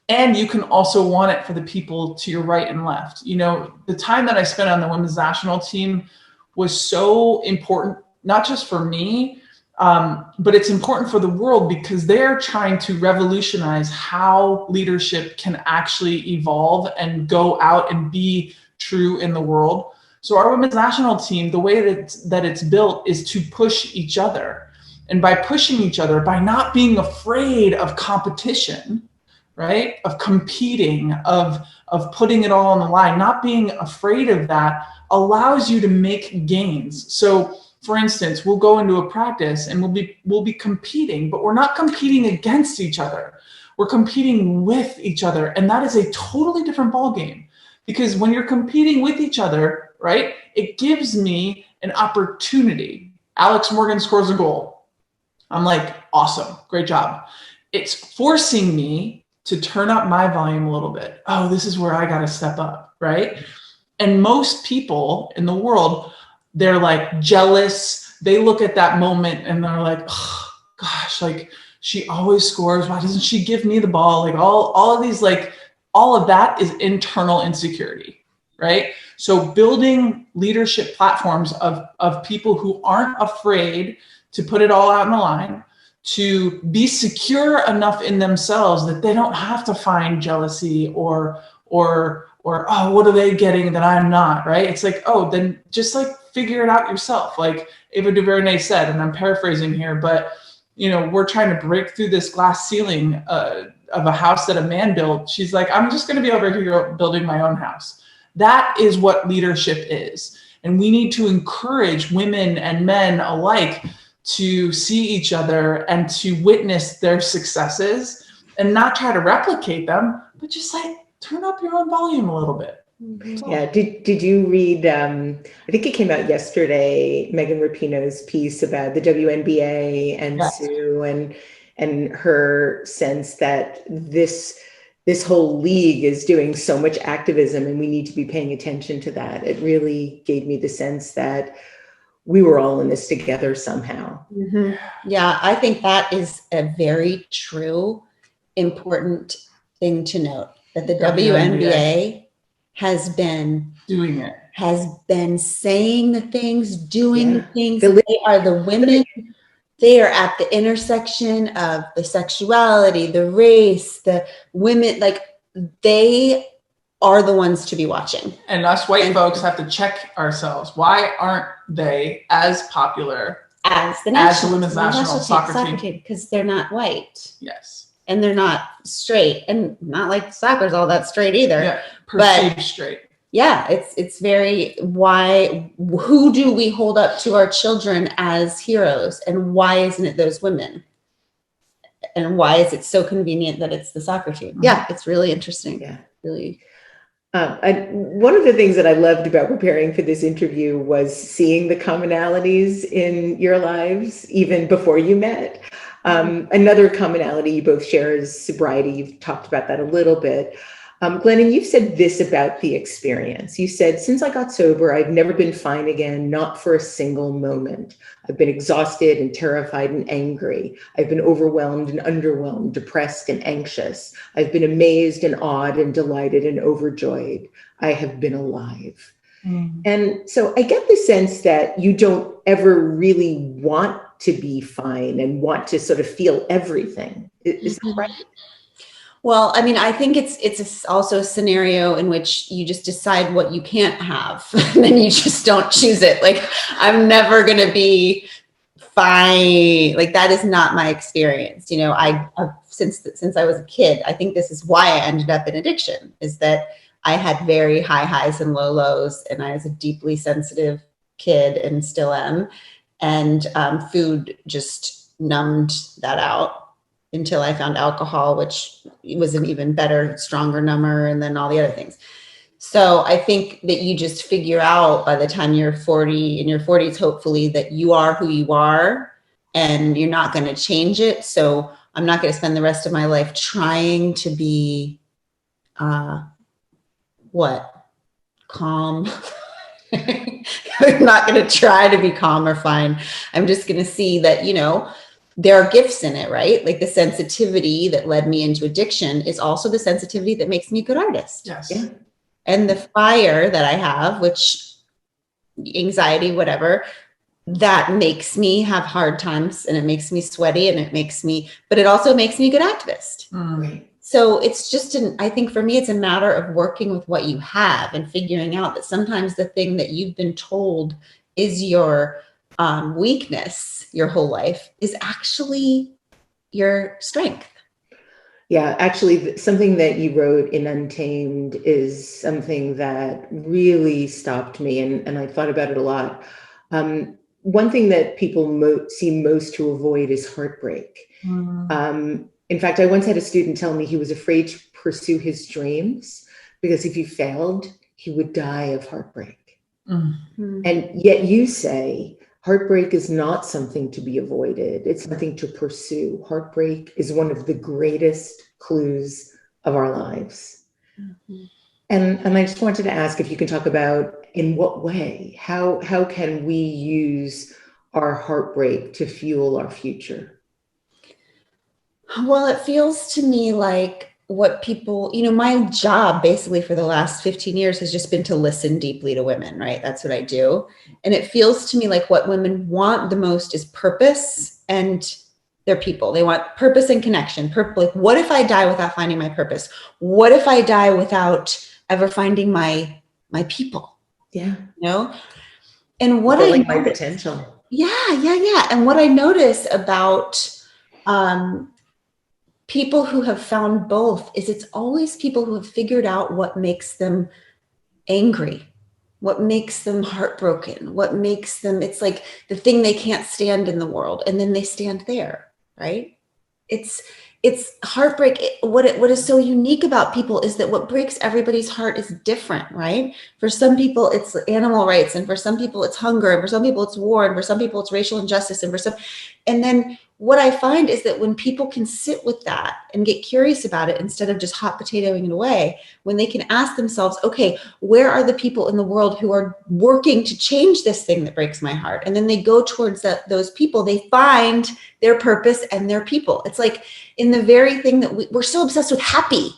And you can also want it for the people to your right and left. You know, the time that I spent on the women's national team was so important, not just for me, but it's important for the world because they're trying to revolutionize how leadership can actually evolve and go out and be true in the world. So our women's national team, the way that it's built is to push each other. And by pushing each other, by not being afraid of competition, right? Of competing, of putting it all on the line, not being afraid of that allows you to make gains. So for instance, we'll go into a practice and we'll be competing, but we're not competing against each other. We're competing with each other. And that is a totally different ballgame because when you're competing with each other, right, it gives me an opportunity. Alex Morgan scores a goal. I'm like, awesome, great job. It's forcing me to turn up my volume a little bit. Oh, this is where I got to step up, right? And most people in the world, they're like jealous. They look at that moment and they're like, oh, gosh, like she always scores. Why doesn't she give me the ball? Like all of these, like all of that is internal insecurity, right? So building leadership platforms of people who aren't afraid to put it all out on the line, to be secure enough in themselves that they don't have to find jealousy or oh, what are they getting that I'm not, right? It's like, oh, then just like figure it out yourself. Like Ava DuVernay said, and I'm paraphrasing here, but you know, we're trying to break through this glass ceiling of a house that a man built. She's like, I'm just going to be over here building my own house. That is what leadership is. And we need to encourage women and men alike to see each other and to witness their successes and not try to replicate them, but just like turn up your own volume a little bit. Yeah. Did you read, I think it came out yesterday, Megan Rapinoe's piece about the WNBA and Yes. Sue and her sense that this whole league is doing so much activism and we need to be paying attention to that. It really gave me the sense that we were all in this together somehow. Mm-hmm. Yeah, I think that is a very true, important thing to note, that the WNBA has been doing it, has been saying the things, doing the things. They are the women. They are at the intersection of the sexuality, the race, the women, like they are the ones to be watching. And us white folks have to check ourselves. Why aren't they as popular as the women's national soccer team? Because they're not white. Yes. And they're not straight, and not like soccer's all that straight either. Yeah, perceived straight. Yeah, it's very, who do we hold up to our children as heroes, and why isn't it those women? And why is it so convenient that it's the soccer team? Yeah, it's really interesting. Yeah, really. One of the things that I loved about preparing for this interview was seeing the commonalities in your lives, even before you met. Another commonality you both share is sobriety. You've talked about that a little bit. Glennon, you've said this about the experience. You said, since I got sober, I've never been fine again, not for a single moment. I've been exhausted and terrified and angry. I've been overwhelmed and underwhelmed, depressed and anxious. I've been amazed and awed and delighted and overjoyed. I have been alive. And so I get the sense that you don't ever really want to be fine and want to sort of feel everything. Is that right? Well, I mean, I think it's also a scenario in which you just decide what you can't have, and then you just don't choose it. Like, I'm never going to be fine. Like, that is not my experience. You know, I've since I was a kid, I think this is why I ended up in addiction, is that I had very high highs and low lows, and I was a deeply sensitive kid and still am. And food just numbed that out until I found alcohol, which was an even better, stronger number, and then all the other things. So I think that you just figure out by the time you're 40, in your 40s, hopefully, that you are who you are and you're not going to change it. So I'm not going to spend the rest of my life trying to be, calm. I'm not going to try to be calm or fine. I'm just going to see that, you know, there are gifts in it, right? Like the sensitivity that led me into addiction is also the sensitivity that makes me a good artist. Yes. Yeah. And the fire that I have, which anxiety, whatever, that makes me have hard times, and it makes me sweaty, and but it also makes me a good activist. Right. So it's just I think for me, it's a matter of working with what you have and figuring out that sometimes the thing that you've been told is your weakness your whole life is actually your strength. Yeah, actually, something that you wrote in Untamed is something that really stopped me, and I thought about it a lot. One thing that people seem most to avoid is heartbreak. In fact, I once had a student tell me he was afraid to pursue his dreams because if he failed, he would die of heartbreak. And yet you say, heartbreak is not something to be avoided. It's something to pursue. Heartbreak is one of the greatest clues of our lives. And I just wanted to ask if you can talk about in what way, how can we use our heartbreak to fuel our future? Well, it feels to me like what people, you know, my job basically for the last 15 years has just been to listen deeply to women, right? That's what I do. And it feels to me like what women want the most is purpose and their people. They want purpose and connection. Like, what if I die without finding my purpose? What if I die without ever finding my people? Yeah. You know? And what Fulfilling my potential. Yeah. And what I notice about people who have found both is it's always people who have figured out what makes them angry, what makes them heartbroken, what makes them, it's like the thing they can't stand in the world. And then they stand there, right? It's heartbreak. What is so unique about people is that what breaks everybody's heart is different, right? For some people, it's animal rights, and for some people, it's hunger, and for some people, it's war, and for some people, it's racial injustice, and then what I find is that when people can sit with that and get curious about it instead of just hot potatoing it away, when they can ask themselves, okay, where are the people in the world who are working to change this thing that breaks my heart? And then they go towards those people, they find their purpose and their people. It's like in the very thing that we're so obsessed with happy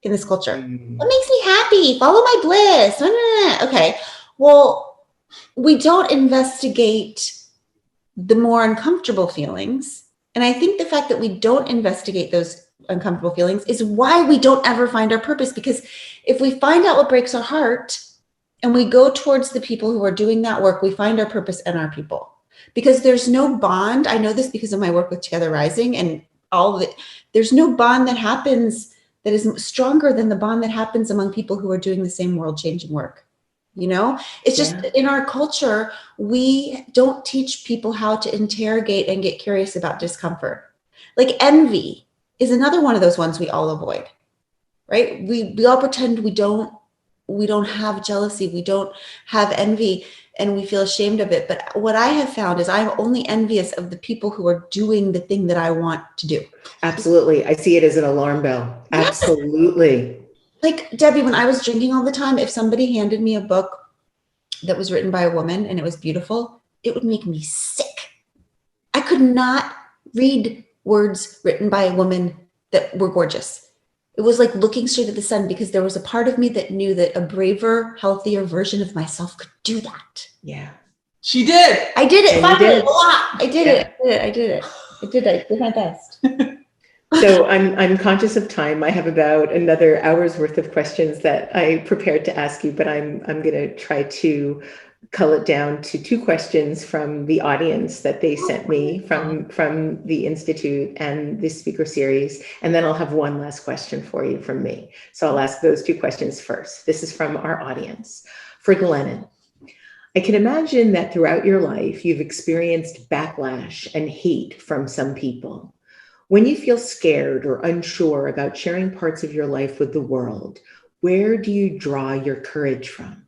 in this culture. What makes me happy? Follow my bliss. Okay, well, we don't investigate the more uncomfortable feelings. And I think the fact that we don't investigate those uncomfortable feelings is why we don't ever find our purpose. Because if we find out what breaks our heart and we go towards the people who are doing that work, we find our purpose and our people. Because there's no bond. I know this because of my work with Together Rising and all of it. There's no bond that happens that is stronger than the bond that happens among people who are doing the same world-changing work. You know, it's just in our culture, we don't teach people how to interrogate and get curious about discomfort. Like envy is another one of those ones we all avoid, right? We all pretend we don't have jealousy. We don't have envy and we feel ashamed of it. But what I have found is I'm only envious of the people who are doing the thing that I want to do. Absolutely. I see it as an alarm bell. Absolutely. Like, Debbie, when I was drinking all the time, if somebody handed me a book that was written by a woman and it was beautiful, it would make me sick. I could not read words written by a woman that were gorgeous. It was like looking straight at the sun, because there was a part of me that knew that a braver, healthier version of myself could do that. Yeah. She did. I did it. And you did. A lot. I did it. I did my best. So I'm conscious of time. I have about another hour's worth of questions that I prepared to ask you, but I'm going to try to cull it down to 2 questions from the audience that they sent me from the Institute and this speaker series. And then I'll have one last question for you from me. So I'll ask those 2 questions first. This is from our audience. For Glennon, I can imagine that throughout your life, you've experienced backlash and hate from some people. When you feel scared or unsure about sharing parts of your life with the world, where do you draw your courage from?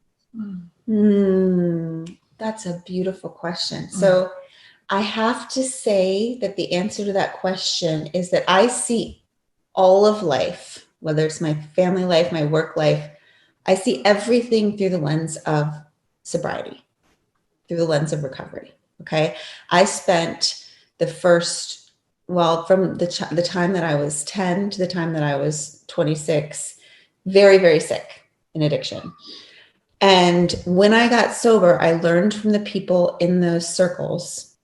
That's a beautiful question. So I have to say that the answer to that question is that I see all of life, whether it's my family life, my work life, I see everything through the lens of sobriety, through the lens of recovery. Okay. I spent the first, from the time that I was 10 to the time that I was 26, very, very sick in addiction. And when I got sober, I learned from the people in those circles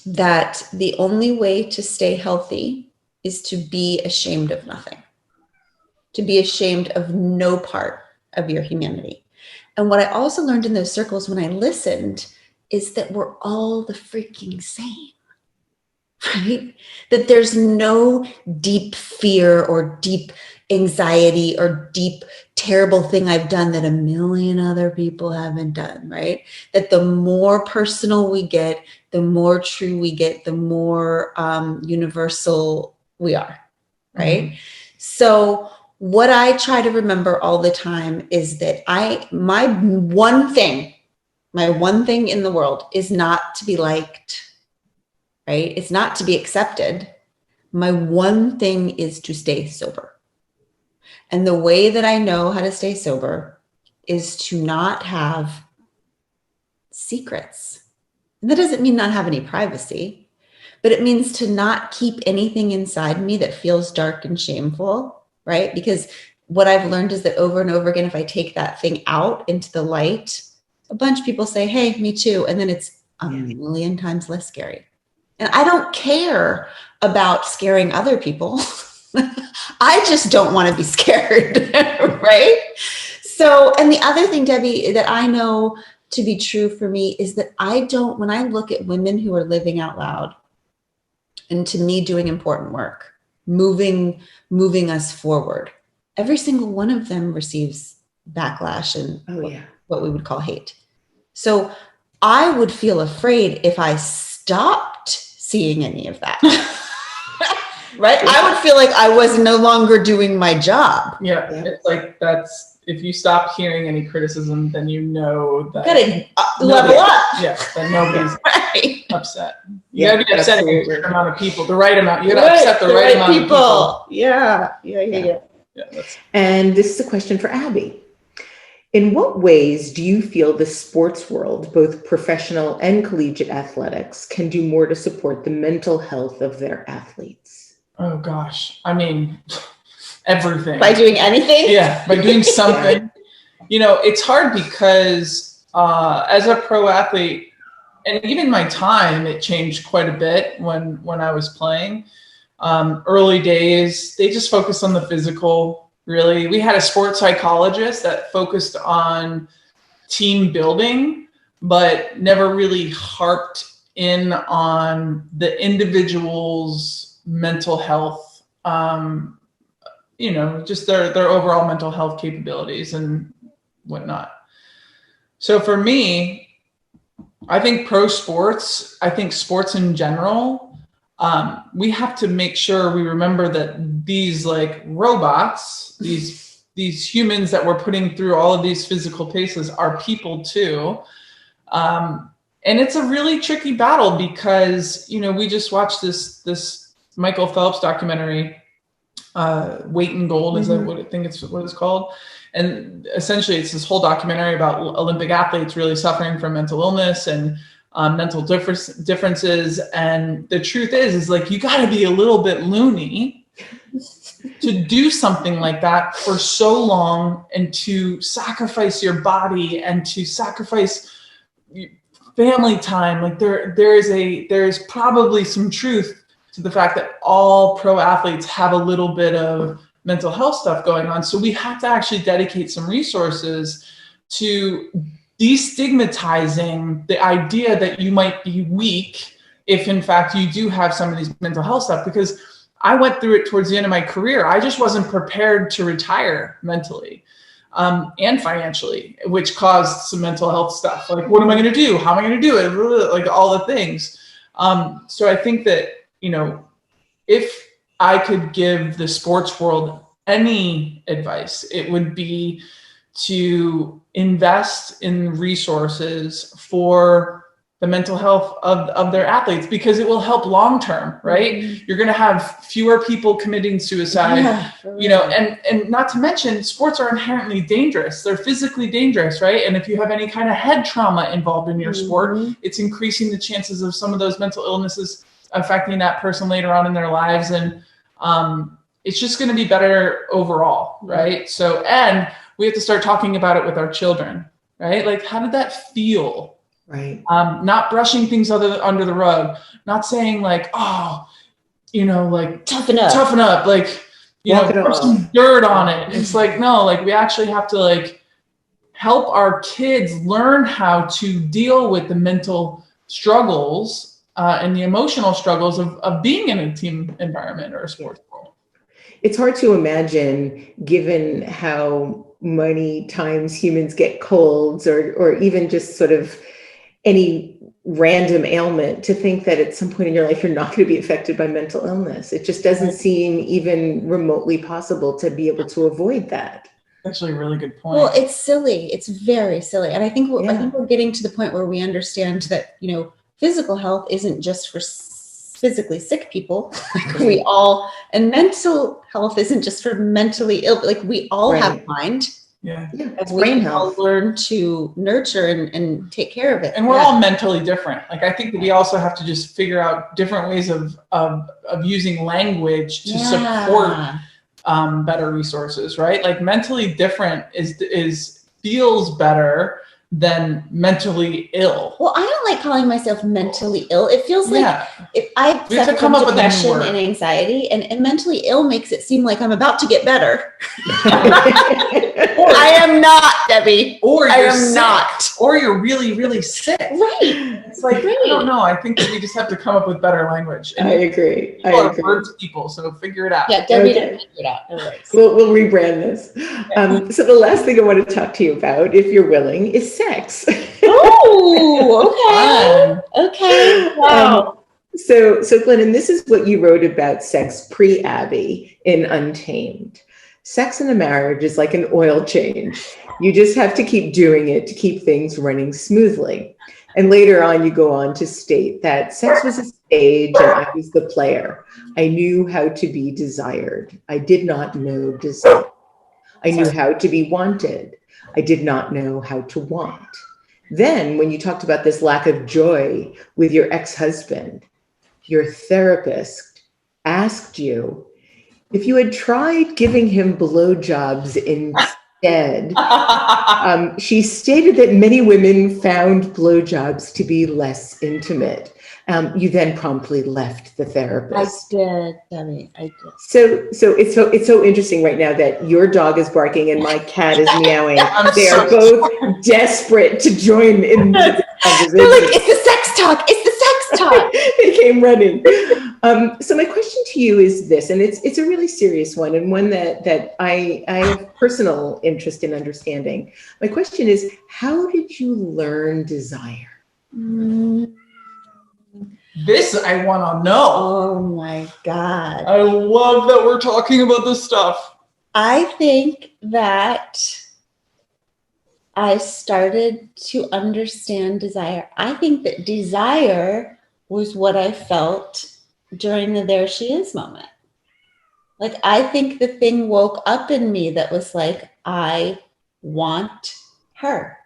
that the only way to stay healthy is to be ashamed of nothing, to be ashamed of no part of your humanity. And what I also learned in those circles when I listened is that we're all the freaking same. Right? That there's no deep fear or deep anxiety or deep terrible thing I've done that a million other people haven't done, right? That the more personal we get, the more true we get, the more universal we are, right? So what I try to remember all the time is that my one thing in the world is not to be liked, right? It's not to be accepted. My one thing is to stay sober. And the way that I know how to stay sober is to not have secrets. And that doesn't mean not have any privacy, but it means to not keep anything inside me that feels dark and shameful, right? Because what I've learned is that over and over again, if I take that thing out into the light, a bunch of people say, hey, me too. And then it's a million times less scary. And I don't care about scaring other people. I just don't want to be scared, right? So, and the other thing, Debbie, that I know to be true for me is that when I look at women who are living out loud and to me doing important work, moving us forward, every single one of them receives backlash and what we would call hate. So I would feel afraid if I stopped seeing any of that. Right? I would feel like I was no longer doing my job. Yeah. It's like if you stop hearing any criticism, then you know that gotta level up. Yeah, then nobody's right. upset. You gotta be upsetting a certain amount of people, the right amount. You gotta upset the right amount of people. Yeah. And this is a question for Abby. In what ways do you feel the sports world, both professional and collegiate athletics, can do more to support the mental health of their athletes? Oh gosh. I mean, everything. By doing anything? Yeah, by doing something. You know, it's hard because as a pro athlete, and even my time, it changed quite a bit when I was playing. Early days, they just focused on the physical, really. We had a sports psychologist that focused on team building, but never really harped in on the individual's mental health, just their overall mental health capabilities and whatnot. So for me, I think pro sports, I think sports in general, we have to make sure we remember that these like robots, these humans that we're putting through all of these physical paces are people too. And it's a really tricky battle because, we just watched this Michael Phelps documentary Weight and Gold is what I think it's what it's called. And essentially it's this whole documentary about Olympic athletes really suffering from mental illness and mental differences. And the truth is like, you got to be a little bit loony to do something like that for so long, and to sacrifice your body and to sacrifice family time. Like there is probably some truth to the fact that all pro athletes have a little bit of mental health stuff going on. So we have to actually dedicate some resources to destigmatizing the idea that you might be weak if in fact you do have some of these mental health stuff, because I went through it towards the end of my career. I just wasn't prepared to retire mentally and financially, which caused some mental health stuff. Like, what am I going to do? How am I going to do it? Like all the things. So I think that, you know, if I could give the sports world any advice, it would be to invest in resources for the mental health of their athletes, because it will help long term, right? You're going to have fewer people committing suicide, you know, and not to mention sports are inherently dangerous. They're physically dangerous, right? And if you have any kind of head trauma involved in your sport, it's increasing the chances of some of those mental illnesses affecting that person later on in their lives. And it's just going to be better overall, right? So, and we have to start talking about it with our children, right? Like, how did that feel? Right. Not brushing things under the rug, not saying like, oh, you know, like Toughen up. Like, you Walk know, it put off. some dirt on it. It's like, no, like we actually have to like help our kids learn how to deal with the mental struggles and the emotional struggles of being in a team environment or a sports world. It's hard to imagine, given how many times humans get colds or even just sort of any random ailment, to think that at some point in your life you're not going to be affected by mental illness. It just doesn't seem even remotely possible to be able to avoid that. Actually, a really good point. Well, it's silly. It's very silly. And I think we're getting to the point where we understand that, you know, physical health isn't just for physically sick people. Like we all, and mental health isn't just for mentally ill, like we all have mind. Yeah. It's We brain can all health. learn to nurture and take care of it. And we're all mentally different. Like, I think that we also have to just figure out different ways of using language to support better resources, right? Like mentally different feels better than mentally ill. Well, I don't like calling myself mentally ill. It feels like if I We have to suffer come from up with a new depression word. and anxiety, and mentally ill makes it seem like I'm about to get better. Or, I am not, Debbie. or I you're am sick, not. or you're really, really sick. Right. It's like, I don't know. I think that we just have to come up with better language. And I agree. people are words people, so figure it out. Yeah, Debbie Okay. didn't figure it out. No worries. We'll rebrand this. So the last thing I want to talk to you about, if you're willing, is sex. Oh, okay. Okay. Wow. So Glennon, this is what you wrote about sex pre-Abby in Untamed. Sex in a marriage is like an oil change. You just have to keep doing it to keep things running smoothly. And later on, you go on to state that sex was a stage and I was the player. I knew how to be desired. I did not know desire. I knew how to be wanted. I did not know how to want. Then when you talked about this lack of joy with your ex-husband, your therapist asked you if you had tried giving him blowjobs instead. She stated that many women found blowjobs to be less intimate. You then promptly left the therapist. I did, Debbie. I did. So it's so interesting right now that your dog is barking and my cat is meowing. They are both desperate to join in this conversation. They're like, it's the sex talk. It's the sex talk. They came running. So my question to you is this, and it's a really serious one, and one that I have personal interest in understanding. My question is, how did you learn desire? This I want to know. Oh my God. I love that we're talking about this stuff. I think that I started to understand desire. I think that desire was what I felt during the There She Is moment. Like, I think the thing woke up in me that was like, I want her.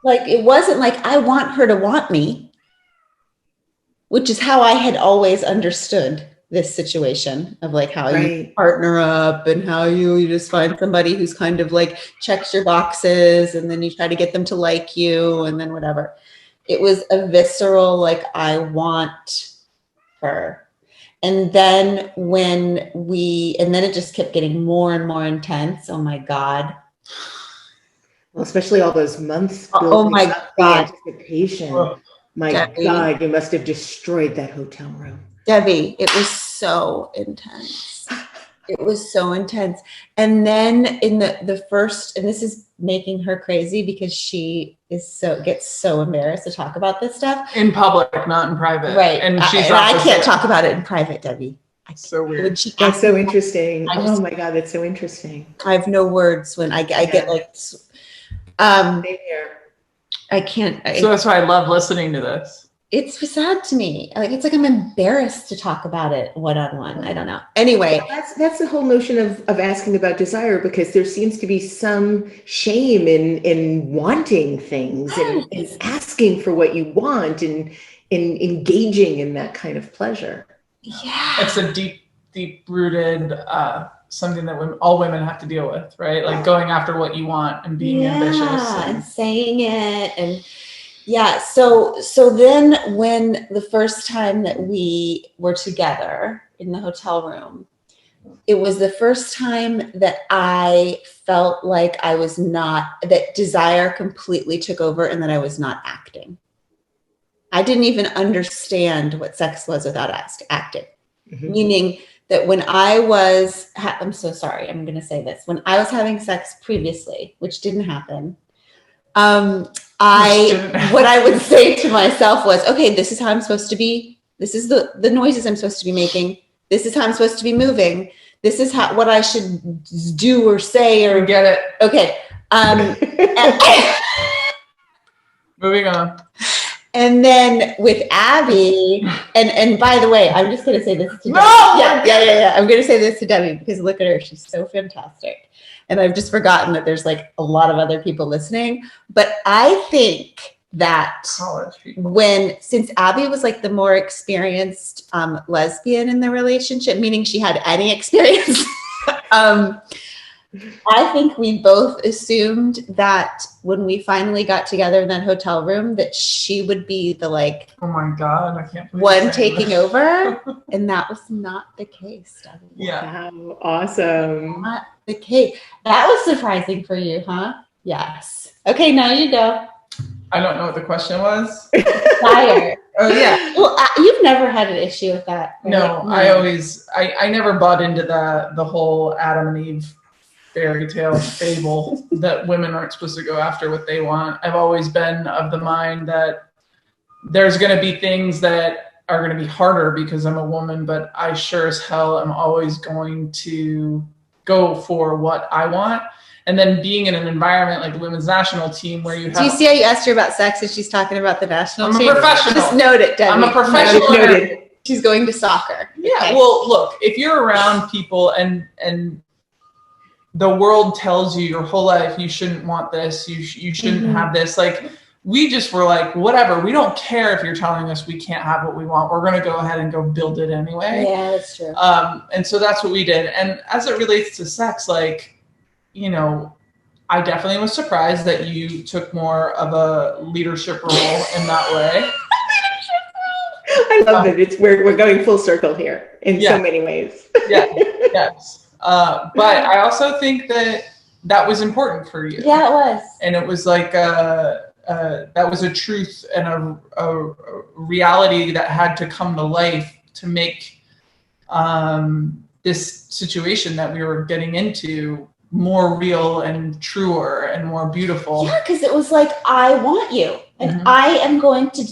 Like, it wasn't like I want her to want me, which is how I had always understood this situation of like how you partner up and how you just find somebody who's kind of like checks your boxes and then you try to get them to like you and then whatever. It was a visceral, like, I want her. And then and then it just kept getting more and more intense. Oh my God. Well, especially all those months. Oh my God. Anticipation. My God, you must have destroyed that hotel room. Debbie, it was so intense. It was so intense. And then in the first, and this is making her crazy because she gets so embarrassed to talk about this stuff. In public, not in private. Right. And I can't talk about it in private, Debbie. So weird. That's so interesting. Oh my God, that's so interesting. I have no words when I get like, Same here. I can't. So that's why I love listening to this. It's sad to me. Like, it's like I'm embarrassed to talk about it one-on-one. I don't know. Anyway. That's the whole notion of asking about desire, because there seems to be some shame in wanting things and asking for what you want and in engaging in that kind of pleasure. Yeah. It's a deep rooted something that all women have to deal with, right? Like going after what you want and being ambitious and saying it. And yeah, so then when the first time that we were together in the hotel room, it was the first time that I felt like that desire completely took over and that I was not acting. I didn't even understand what sex was without acting. Mm-hmm. Meaning that when I was, I'm so sorry, I'm going to say this. When I was having sex previously, which didn't happen, what I would say to myself was, okay, this is how I'm supposed to be. This is the noises I'm supposed to be making. This is how I'm supposed to be moving. This is what I should do or say or get it. Okay. Moving on. And then with Abby, and by the way, I'm just going to say this to Debbie. Yeah. I'm going to say this to Debbie because look at her. She's so fantastic. And I've just forgotten that there's like a lot of other people listening. But I think that since Abby was like the more experienced lesbian in the relationship, meaning she had any experience, I think we both assumed that when we finally got together in that hotel room that she would be the like, oh my God, I can't believe one taking over. And that was not the case, Debbie. Yeah. Wow, awesome. Not the case. That was surprising for you, huh? Yes. Okay, now you go. I don't know what the question was. Fire. Oh yeah. Well, you've never had an issue with that. Right? No, I never bought into the whole Adam and Eve fairy tale fable that women aren't supposed to go after what they want. I've always been of the mind that there's going to be things that are going to be harder because I'm a woman, but I sure as hell am always going to go for what I want. And then being in an environment like the women's national team where you have... Do you see how you asked her about sex and she's talking about the national team? I'm a professional. Just note it, Debbie. I'm a professional. Noted. She's going to soccer. Yeah, okay. Well, look, if you're around people and the world tells you your whole life you shouldn't want this, you shouldn't have this, like we just were like, whatever, we don't care if you're telling us we can't have what we want, we're going to go ahead and go build it anyway. Yeah, that's true. And so that's what we did. And as it relates to sex, like, you know, I definitely was surprised that you took more of a leadership role in that way. I love it. We're going full circle here in so many ways. Yes. But I also think that was important for you. Yeah, it was. And it was like that was a truth and a reality that had to come to life to make this situation that we were getting into more real and truer and more beautiful. Yeah, because it was like, I want you, and I am going to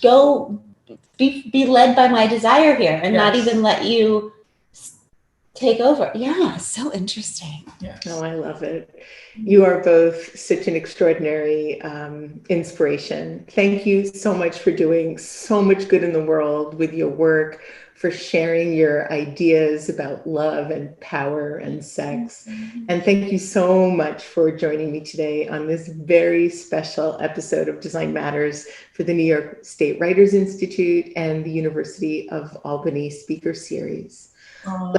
go be led by my desire here, and not even let you take over. Yeah, so interesting. Yes. Oh, I love it. You are both such an extraordinary inspiration. Thank you so much for doing so much good in the world with your work, for sharing your ideas about love and power and sex. And thank you so much for joining me today on this very special episode of Design Matters for the New York State Writers Institute and the University of Albany Speaker Series. Oh,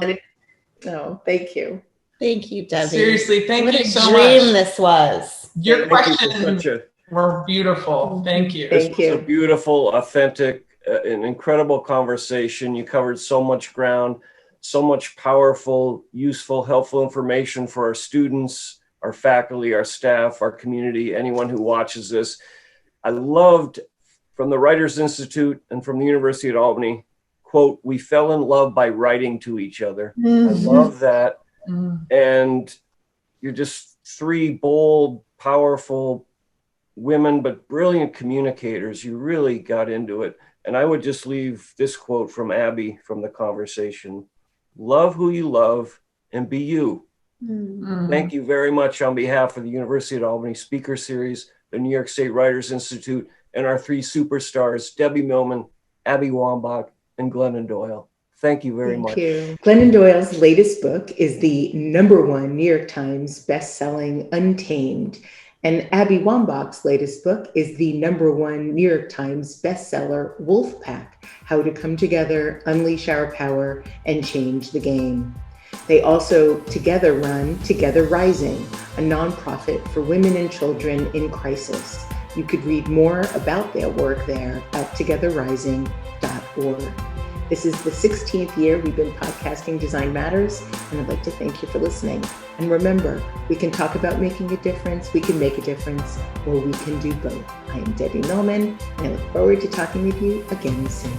thank you. Thank you, Debbie. Seriously, thank what you a so dream much. this was. Your Thank you for questions such a were beautiful. Thank you. Thank It's a you. beautiful, authentic, an incredible conversation. You covered so much ground, so much powerful, useful, helpful information for our students, our faculty, our staff, our community, anyone who watches this. I loved from the Writers Institute and from the University at Albany, quote, "We fell in love by writing to each other." I love that. And you're just three bold, powerful women, but brilliant communicators. You really got into it. And I would just leave this quote from Abby from the conversation: "Love who you love and be you." Thank you very much on behalf of the University at Albany Speaker Series, the New York State Writers Institute, and our three superstars, Debbie Millman, Abby Wambach, and Glennon Doyle. Thank you very much. Thank you. Glennon Doyle's latest book is the #1 New York Times best-selling Untamed. And Abby Wambach's latest book is the #1 New York Times bestseller, Wolfpack: How to Come Together, Unleash Our Power, and Change the Game. They also together run Together Rising, a nonprofit for women and children in crisis. You could read more about their work there at togetherrising.org. This is the 16th year we've been podcasting Design Matters, and I'd like to thank you for listening. And remember, we can talk about making a difference, we can make a difference, or we can do both. I am Debbie Millman, and I look forward to talking with you again soon.